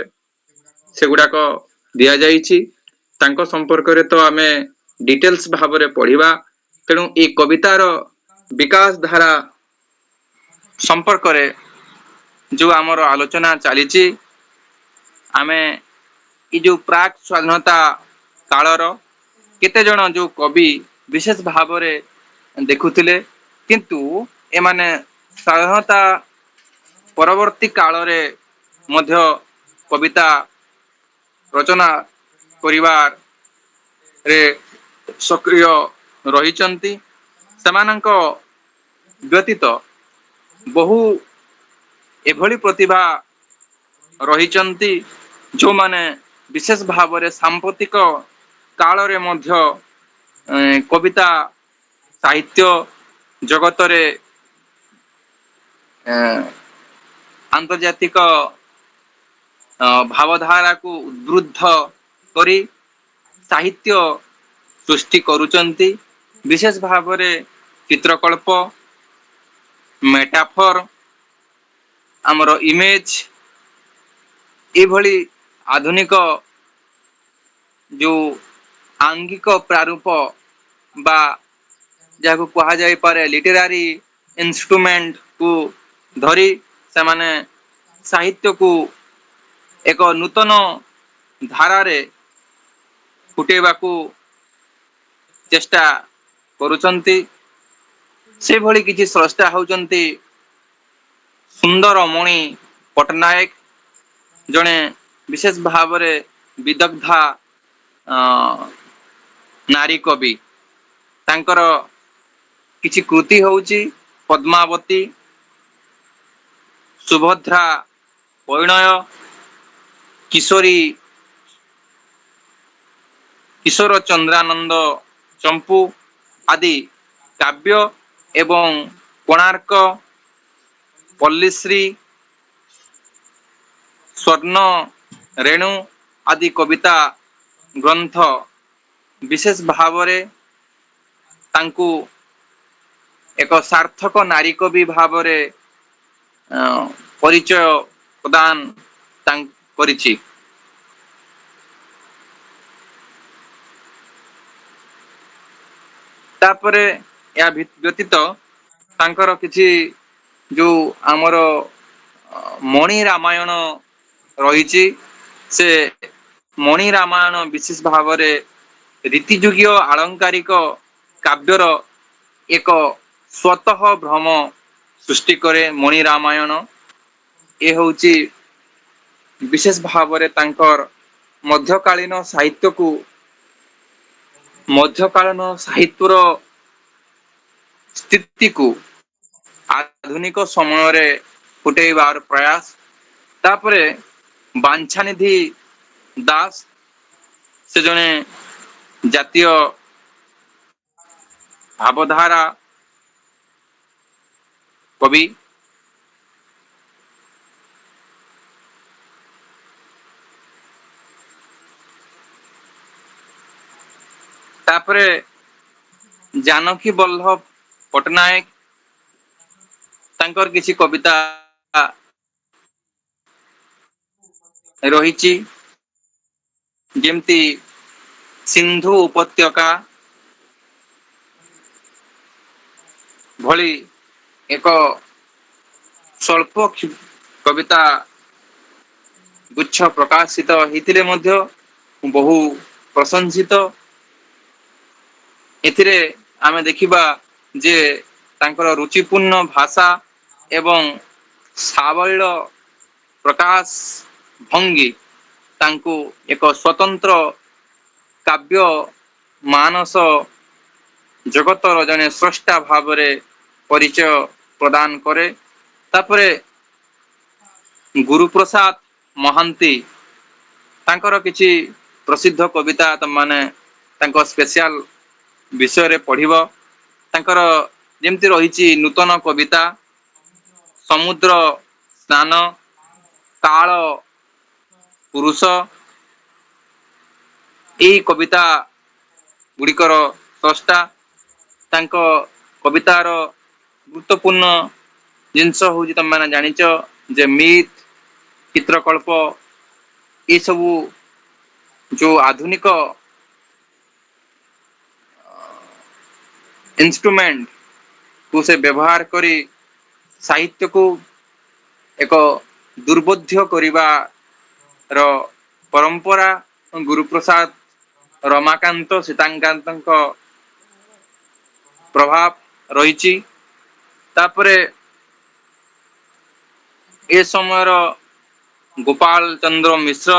ସେଗୁଡାକ ଦିଆଯାଇଛି। ତାଙ୍କ ସମ୍ପର୍କରେ ତ ଆମେ ଡିଟେଲ୍ସ ଭାବରେ ପଢିବା। ତେଣୁ ଏ କବିତାର ବିକାଶ ଧାରା ସମ୍ପର୍କରେ ଯୋଉ ଆମର ଆଲୋଚନା ଚାଲିଛି, ଆମେ ଏ ଯୋଉ ପ୍ରାକ୍ ସ୍ୱାଧୀନତା କାଳର କେତେ ଜଣ ଯୋଉ କବି ବିଶେଷ ଭାବରେ ଦେଖୁଥିଲେ, କିନ୍ତୁ ଏମାନେ ସ୍ୱାଧୀନତା ପରବର୍ତ୍ତୀ କାଳରେ ମଧ୍ୟ କବିତା ରଚନା କରିବାରେ ସକ୍ରିୟ ରହିଛନ୍ତି। ସେମାନଙ୍କ ବ୍ୟତୀତ ବହୁ ଏଭଳି ପ୍ରତିଭା ରହିଛନ୍ତି ଯୋଉମାନେ ବିଶେଷ ଭାବରେ ସାମ୍ପ୍ରତିକ କାଳରେ ମଧ୍ୟ କବିତା ସାହିତ୍ୟ ଜଗତରେ ଆନ୍ତର୍ଜାତିକ ଭାବଧାରାକୁ ଉଦ୍ବୁଦ୍ଧ କରି ସାହିତ୍ୟ ସୃଷ୍ଟି କରୁଛନ୍ତି। ବିଶେଷ ଭାବରେ ଚିତ୍ରକଳ୍ପ, ମେଟାଫର, ଆମର ଇମେଜ, ଏଭଳି ଆଧୁନିକ ଯୋଉ ଆଙ୍ଗିକ ପ୍ରାରୂପ ବା ଯାହାକୁ କୁହାଯାଇପାରେ ଲିଟେରାରି ଇନଷ୍ଟ୍ରୁମେଣ୍ଟ କୁ ଧରି ସେମାନେ ସାହିତ୍ୟକୁ ଏକ ନୂତନ ଧାରାରେ ଫୁଟେଇବାକୁ ଚେଷ୍ଟା କରୁଛନ୍ତି। ସେଭଳି କିଛି ସ୍ରଷ୍ଟା ହଉଛନ୍ତି ସୁନ୍ଦରମଣି ପଟ୍ଟନାୟକ, ଜଣେ ବିଶେଷ ଭାବରେ ବିଦଗ୍ଧା ନାରୀ କବି। ତାଙ୍କର କିଛି କୃତି ହଉଛି ପଦ୍ମାବତୀ, ସୁଭଦ୍ରା ପରିଣୟ, କିଶୋରୀ କିଶୋର ଚନ୍ଦ୍ରାନନ୍ଦ ଚମ୍ପୁ ଆଦି କାବ୍ୟ ଏବଂ କୋଣାର୍କ, ପଲ୍ଲୀଶ୍ରୀ, ସ୍ୱର୍ଣ୍ଣ ରେଣୁ ଆଦି କବିତା ଗ୍ରନ୍ଥ ବିଶେଷ ଭାବରେ ତାଙ୍କୁ ଏକ ସାର୍ଥକ ନାରୀ କବି ଭାବରେ ପରିଚୟ ପ୍ରଦାନ କରିଛି। ତାପରେ ଏହା ବ୍ୟତୀତ ତାଙ୍କର କିଛି ଯୋଉ ଆମର ମଣି ରାମାୟଣ ରହିଛି, ସେ ମଣି ରାମାୟଣ ବିଶେଷ ଭାବରେ ରୀତିଯୁଗୀୟ ଆଳଙ୍କାରିକ କାବ୍ୟର ଏକ ସ୍ୱତଃ ଭ୍ରମ ସୃଷ୍ଟି କରେ। ମଣି ରାମାୟଣ ଏ ହଉଛି ବିଶେଷ ଭାବରେ ତାଙ୍କର ମଧ୍ୟକାଳୀନ ସାହିତ୍ୟକୁ ମଧ୍ୟକାଳୀନ ସାହିତ୍ୟର ସ୍ଥିତିକୁ ଆଧୁନିକ ସମୟରେ ଫୁଟେଇବାର ପ୍ରୟାସ। ତାପରେ ବାଞ୍ଛାନିଧି ଦାସ, ସେ ଜଣେ ଜାତୀୟ ଭାବଧାରା କବି। ତାପରେ ଜାନକୀ ବଲ୍ଲଭ ପଟ୍ଟନାୟକ, ତାଙ୍କର କିଛି କବିତା ରହିଛି, ଯେମିତି ସିନ୍ଧୁ ଉପତ୍ୟକା ଭଳି ଏକ ସ୍ୱଳ୍ପ କବିତା ଗୁଚ୍ଛ ପ୍ରକାଶିତ ହେଇଥିଲେ ମଧ୍ୟ ବହୁ ପ୍ରଶଂସିତ। ଏଥିରେ ଆମେ ଦେଖିବା ଯେ ତାଙ୍କର ରୁଚିପୂର୍ଣ୍ଣ ଭାଷା ଏବଂ ସାବଳୀଳ ପ୍ରକାଶ ଭଙ୍ଗୀ ତାଙ୍କୁ ଏକ ସ୍ୱତନ୍ତ୍ର କାବ୍ୟ ମାନସ ଜଗତର ଜଣେ ସ୍ରଷ୍ଟା ଭାବରେ ପରିଚୟ ପ୍ରଦାନ କରେ। ତାପରେ ଗୁରୁପ୍ରସାଦ ମହାନ୍ତି, ତାଙ୍କର କିଛି ପ୍ରସିଦ୍ଧ କବିତା ତମାନେ ତାଙ୍କ ସ୍ପେଶିଆଲ ବିଷୟରେ ପଢିବ। ତାଙ୍କର ଯେମିତି ରହିଛି ନୂତନ କବିତା, ସମୁଦ୍ର ସ୍ନାନ, କାଳ ପୁରୁଷ, ଏଇ କବିତା ଗୁଡ଼ିକର ସ୍ରଷ୍ଟା। ତାଙ୍କ କବିତାର ଗୁରୁତ୍ୱପୂର୍ଣ୍ଣ ଜିନିଷ ହଉଛି, ତମେ ମାନେ ଜାଣିଛ ଯେ ମିଥ୍, ଚିତ୍ରକଳ୍ପ, ଏସବୁ ଯୋଉ ଆଧୁନିକ ଇନ୍ଷ୍ଟ୍ରୁମେଣ୍ଟ କୁ ସେ ବ୍ୟବହାର କରି ସାହିତ୍ୟକୁ ଏକ ଦୁର୍ବୋଧ୍ୟ କରିବାର ପରମ୍ପରା ଗୁରୁପ୍ରସାଦ, ରମାକାନ୍ତ, ସୀତାକାନ୍ତଙ୍କ ପ୍ରଭାବ ରହିଛି। ତାପରେ ଏ ସମୟର ଗୋପାଳ ଚନ୍ଦ୍ର ମିଶ୍ର,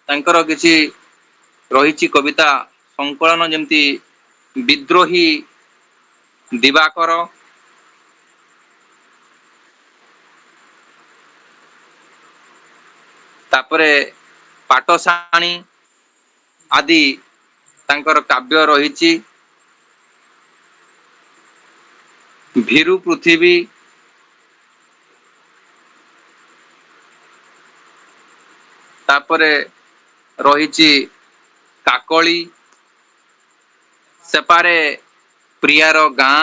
ତାଙ୍କର କିଛି ରହିଛି କବିତା ସଂକଳନ, ଯେମିତି ବିଦ୍ରୋହୀ ଦିବାକର, ତାପରେ ପାଟଶାଣୀ ଆଦି ତାଙ୍କର କାବ୍ୟ ରହିଛି। ଭୀରୁ ପୃଥିବୀ, ତାପରେ ରହିଛି କାକଳି, ସେପାରେ ପ୍ରିୟାର ଗାଁ,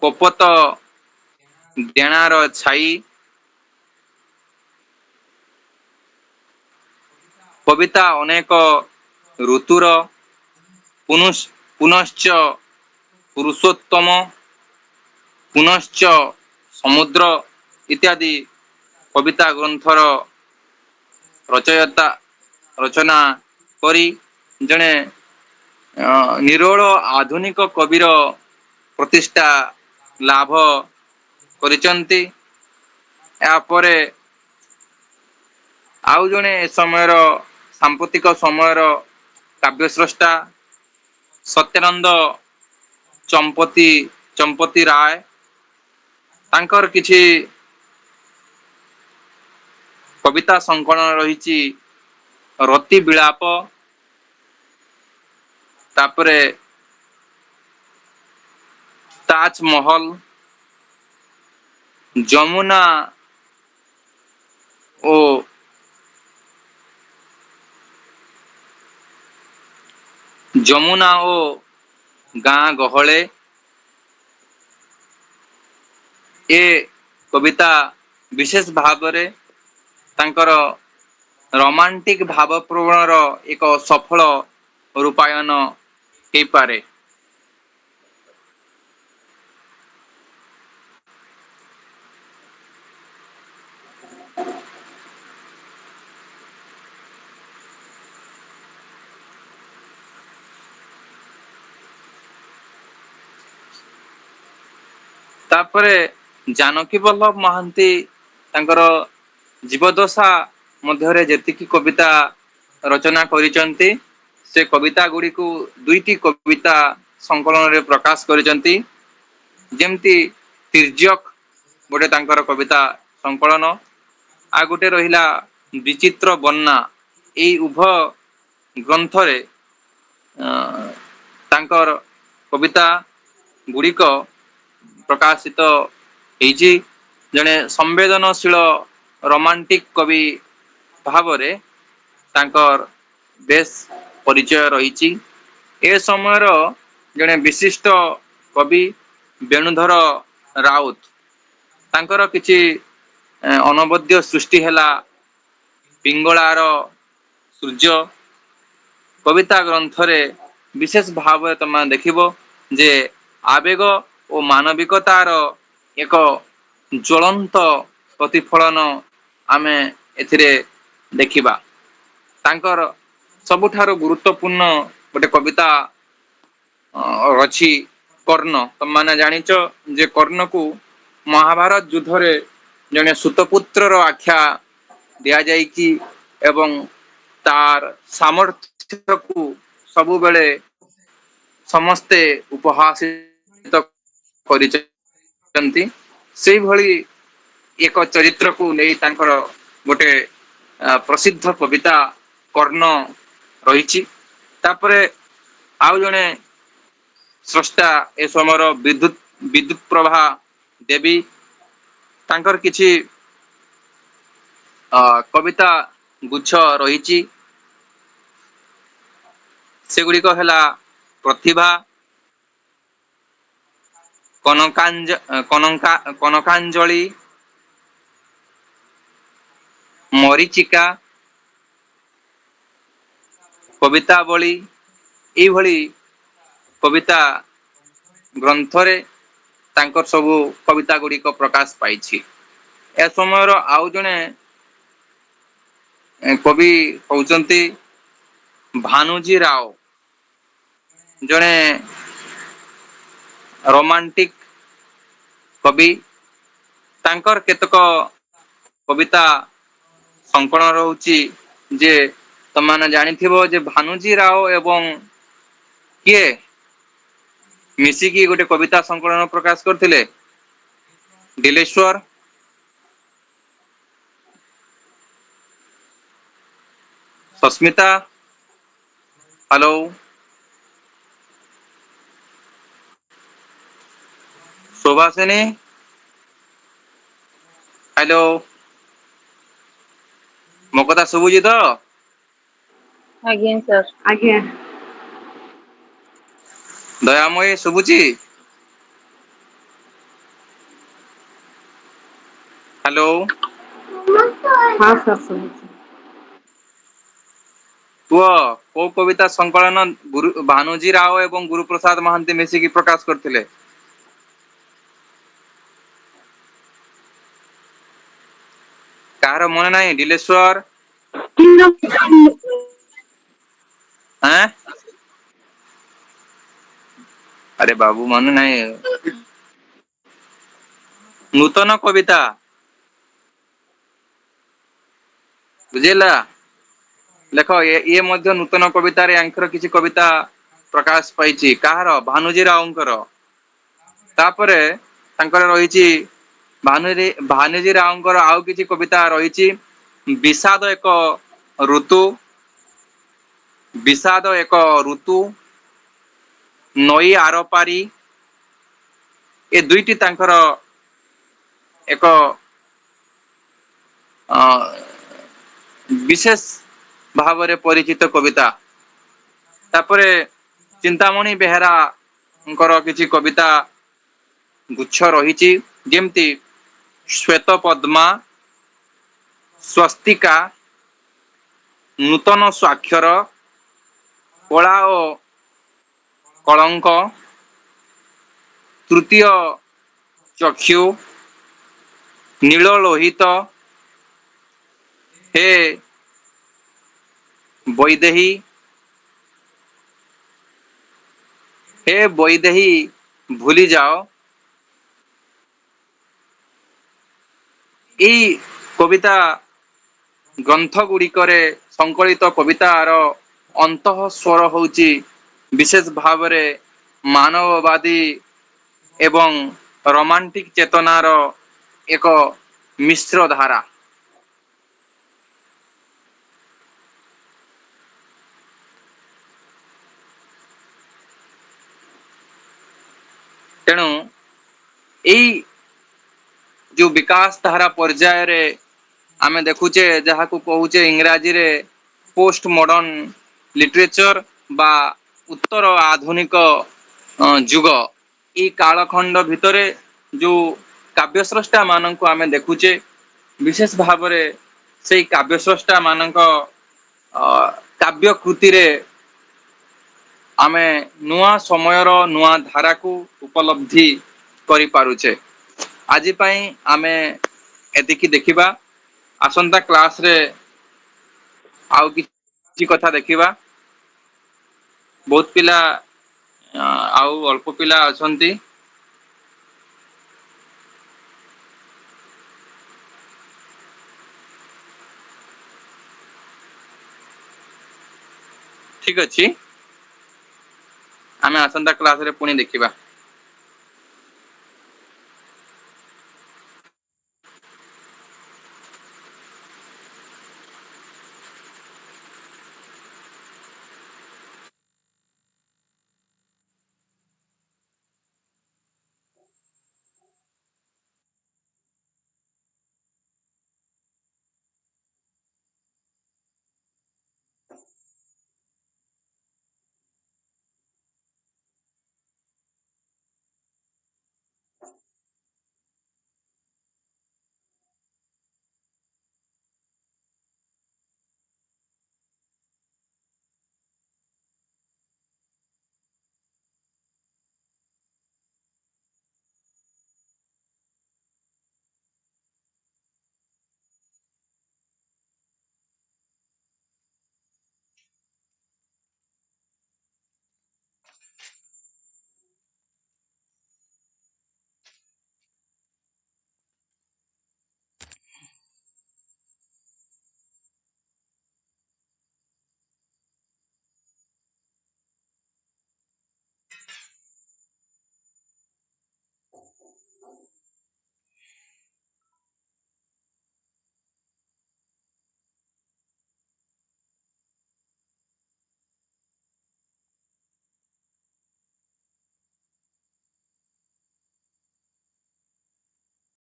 କପୋତ ଡେଣାର ଛାଇ, କବିତା ଅନେକ ଋତୁର, ପୁନଶ୍ଚ ପୁରୁଷୋତ୍ତମ, ପୁନଶ୍ଚ ସମୁଦ୍ର ଇତ୍ୟାଦି କବିତା ଗ୍ରନ୍ଥର ରଚନା କରି ଜଣେ ନିରୋଳ ଆଧୁନିକ କବିର ପ୍ରତିଷ୍ଠା ଲାଭ କରିଛନ୍ତି। ଏହାପରେ ଆଉ ଜଣେ ସମୟର ସାମ୍ପ୍ରତିକ ସମୟର କାବ୍ୟ ସ୍ରଷ୍ଟା ସତ୍ୟାନନ୍ଦ ଚମ୍ପତି ରାୟ ତାଙ୍କର କିଛି କବିତା ସଂକଳନ ରହିଛି ରତି ବିଳାପ, ତାପରେ ତାଜମହଲ, ଯମୁନା ଓ ଯମୁନା ଓ ଗାଁ ଗହଳେ, ଏ କବିତା ବିଶେଷ ଭାବରେ ତାଙ୍କର ରୋମାଣ୍ଟିକ ଭାବପ୍ରବଣର ଏକ ସଫଳ ରୂପାୟନ ହେଇପାରେ। ତାପରେ ଜାନକୀ ବଲ୍ଲଭ ମହାନ୍ତି ତାଙ୍କର ଜୀବଦଶା ମଧ୍ୟରେ ଯେତିକି କବିତା ରଚନା କରିଛନ୍ତି, ସେ କବିତା ଗୁଡ଼ିକୁ ଦୁଇଟି କବିତା ସଂକଳନରେ ପ୍ରକାଶ କରିଛନ୍ତି। ଯେମିତି ତିର୍ଯ୍ୟକ୍ ଗୋଟେ ତାଙ୍କର କବିତା ସଂକଳନ, ଆଉ ଗୋଟେ ରହିଲା ବିଚିତ୍ର ବନ୍ୟା। ଏଇ ଉଭୟ ଗ୍ରନ୍ଥରେ ତାଙ୍କର କବିତା ଗୁଡ଼ିକ ପ୍ରକାଶିତ ହେଇଛି। ଜଣେ ସମ୍ବେଦନଶୀଳ ରୋମାଣ୍ଟିକ କବି ଭାବରେ ତାଙ୍କର ବେଶ ପରିଚୟ ରହିଛି। ଏ ସମୟର ଜଣେ ବିଶିଷ୍ଟ କବି ବେଣୁଧର ରାଉତ, ତାଙ୍କର କିଛି ଅନବଦ୍ୟ ସୃଷ୍ଟି ହେଲା ପିଙ୍ଗଳାର ସୂର୍ଯ୍ୟ। କବିତା ଗ୍ରନ୍ଥରେ ବିଶେଷ ଭାବରେ ତମେ ଦେଖିବ ଯେ ଆବେଗ ଓ ମାନବିକତାର ଏକ ଜ୍ୱଳନ୍ତ ପ୍ରତିଫଳନ ଆମେ ଏଥିରେ ଦେଖିବା। ତାଙ୍କର ସବୁଠାରୁ ଗୁରୁତ୍ୱପୂର୍ଣ୍ଣ ଗୋଟେ କବିତା ଅଛି କର୍ଣ୍ଣ। ତମାନେ ଜାଣିଛ ଯେ କର୍ଣ୍ଣକୁ ମହାଭାରତ ଯୁଦ୍ଧରେ ଜଣେ ସୁତପୁତ୍ରର ଆଖ୍ୟା ଦିଆଯାଇଛି ଏବଂ ତାର ସାମର୍ଥ୍ୟକୁ ସବୁବେଳେ ସମସ୍ତେ ଉପହାସିତ କରିଛନ୍ତି। ସେଇଭଳି ଏକ ଚରିତ୍ରକୁ ନେଇ ତାଙ୍କର ଗୋଟେ ପ୍ରସିଦ୍ଧ କବିତା କର୍ଣ୍ଣ ରହିଛି। ତାପରେ ଆଉ ଜଣେ ସ୍ରଷ୍ଟା ଏ ସମୟର ବିଦ୍ୟୁତ୍ ପ୍ରଭା ଦେବୀ, ତାଙ୍କର କିଛି କବିତା ଗୁଚ୍ଛ ରହିଛି। ସେଗୁଡ଼ିକ ହେଲା ପ୍ରତିଭା, କନକାଞ୍ଜଳି, ମରିଚିକା, କବିତାବଳୀ। ଏଇଭଳି କବିତା ଗ୍ରନ୍ଥରେ ତାଙ୍କର ସବୁ କବିତା ଗୁଡ଼ିକ ପ୍ରକାଶ ପାଇଛି। ଏ ସମୟର ଆଉ ଜଣେ କବି ହଉଛନ୍ତି ଭାନୁଜୀ ରାଓ, ଜଣେ ରୋମାଣ୍ଟିକ କବି। ତାଙ୍କର କେତେକ କବିତା ସଂକଳନ ରହୁଛି ଯେ ତମାନେ ଜାଣିଥିବ ଯେ ଭାନୁଜୀ ରାଓ ଏବଂ କିଏ ମିଶିକି ଗୋଟେ କବିତା ସଂକଳନ ପ୍ରକାଶ କରିଥିଲେ, ଦିଲେଶ୍ଵର। ସସ୍ମିତା, ହ୍ୟାଲୋ। ସୁଭାସିନୀ, ହ୍ୟାଲୋ। ମୋ କଥା ଶୁଭୁଛି ତ? ଆଜ୍ଞା ସାର୍। ଆଜ୍ଞା। ଦୟାମୟୀ ଶୁଭୁଛି? ହ୍ୟାଲୋ। ହଁ ସାର୍ ଶୁଭୁଛି। କୁହ, କୋଉ କବିତା ସଂକଳନ ଭାନୁଜୀ ରାଓ ଏବଂ ଗୁରୁପ୍ରସାଦ ମହାନ୍ତି ମିଶିକି ପ୍ରକାଶ କରିଥିଲେ? ମନେ ନାହିଁ ଡିଲେଶ୍ଵର ଆଁ ଆରେ ବାବୁ ମନେ ନାହିଁ ନୂତନ କବିତା ବୁଝିଲା ଲେଖ ଇଏ ମଧ୍ୟ ନୂତନ କବିତାରେ ୟାଙ୍କର କିଛି କବିତା ପ୍ରକାଶ ପାଇଛି କାହାର ଭାନୁଜୀ ରାଓଙ୍କର ତାପରେ ତାଙ୍କର ରହିଛି ଭାନୁଜୀ ରାଓଙ୍କର ଆଉ କିଛି କବିତା ରହିଛି ବିଷାଦ ଏକ ଋତୁ ନଈ ଆରପାରି ଏ ଦୁଇଟି ତାଙ୍କର ଏକ ଅ ବିଶେଷ ଭାବରେ ପରିଚିତ କବିତା ତାପରେ ଚିନ୍ତାମଣି ବେହେରାଙ୍କର କିଛି କବିତା ଗୁଚ୍ଛ ରହିଛି ଯେମିତି ଶ୍ୱେତ ପଦ୍ମା ସ୍ୱସ୍ତିକା ନୂତନ ସ୍ୱାକ୍ଷର କଳା ଓ କଳଙ୍କ ତୃତୀୟ ଚକ୍ଷୁ ନୀଳ ଲୋହିତ ହେ ବୈଦେହୀ ଭୁଲି ଯାଅ এই କବିତା ଗ୍ରନ୍ଥ ଗୁଡ଼ିକରେ ସଂକଳିତ କବିତାର ଅନ୍ତଃ ସ୍ୱର ହେଉଛି ବିଶେଷ ଭାବରେ ମାନବବାଦୀ ଏବଂ ରୋମାଣ୍ଟିକ ଚେତନାର ଏକ ମିଶ୍ର ଧାରା ତେଣୁ ଏଇ ଯୋଉ ବିକାଶ ଧାରା ପର୍ଯ୍ୟାୟରେ ଆମେ ଦେଖୁଛେ ଯାହାକୁ କହୁଛେ ଇଂରାଜୀରେ ପୋଷ୍ଟ ମଡର୍ନ ଲିଟରେଚର ବା ଉତ୍ତର ଆଧୁନିକ ଯୁଗ ଏଇ କାଳଖଣ୍ଡ ଭିତରେ ଯୋଉ କାବ୍ୟ ସ୍ରଷ୍ଟା ମାନଙ୍କୁ ଆମେ ଦେଖୁଛେ ବିଶେଷ ଭାବରେ ସେଇ କାବ୍ୟ ସ୍ରଷ୍ଟା ମାନଙ୍କ କାବ୍ୟ କୃତିରେ ଆମେ ନୂଆ ସମୟର ନୂଆ ଧାରାକୁ ଉପଲବ୍ଧି କରିପାରୁଛେ ଆଜି ପାଇଁ ଆମେ ଏତିକି ଦେଖିବା ଆସନ୍ତା କ୍ଲାସରେ ଆଉ କିଛି କଥା ଦେଖିବା ବହୁତ ପିଲା ଆଉ ଅଳ୍ପ ପିଲା ଅଛନ୍ତି ଠିକ ଅଛି ଆମେ ଆସନ୍ତା କ୍ଲାସରେ ପୁଣି ଦେଖିବା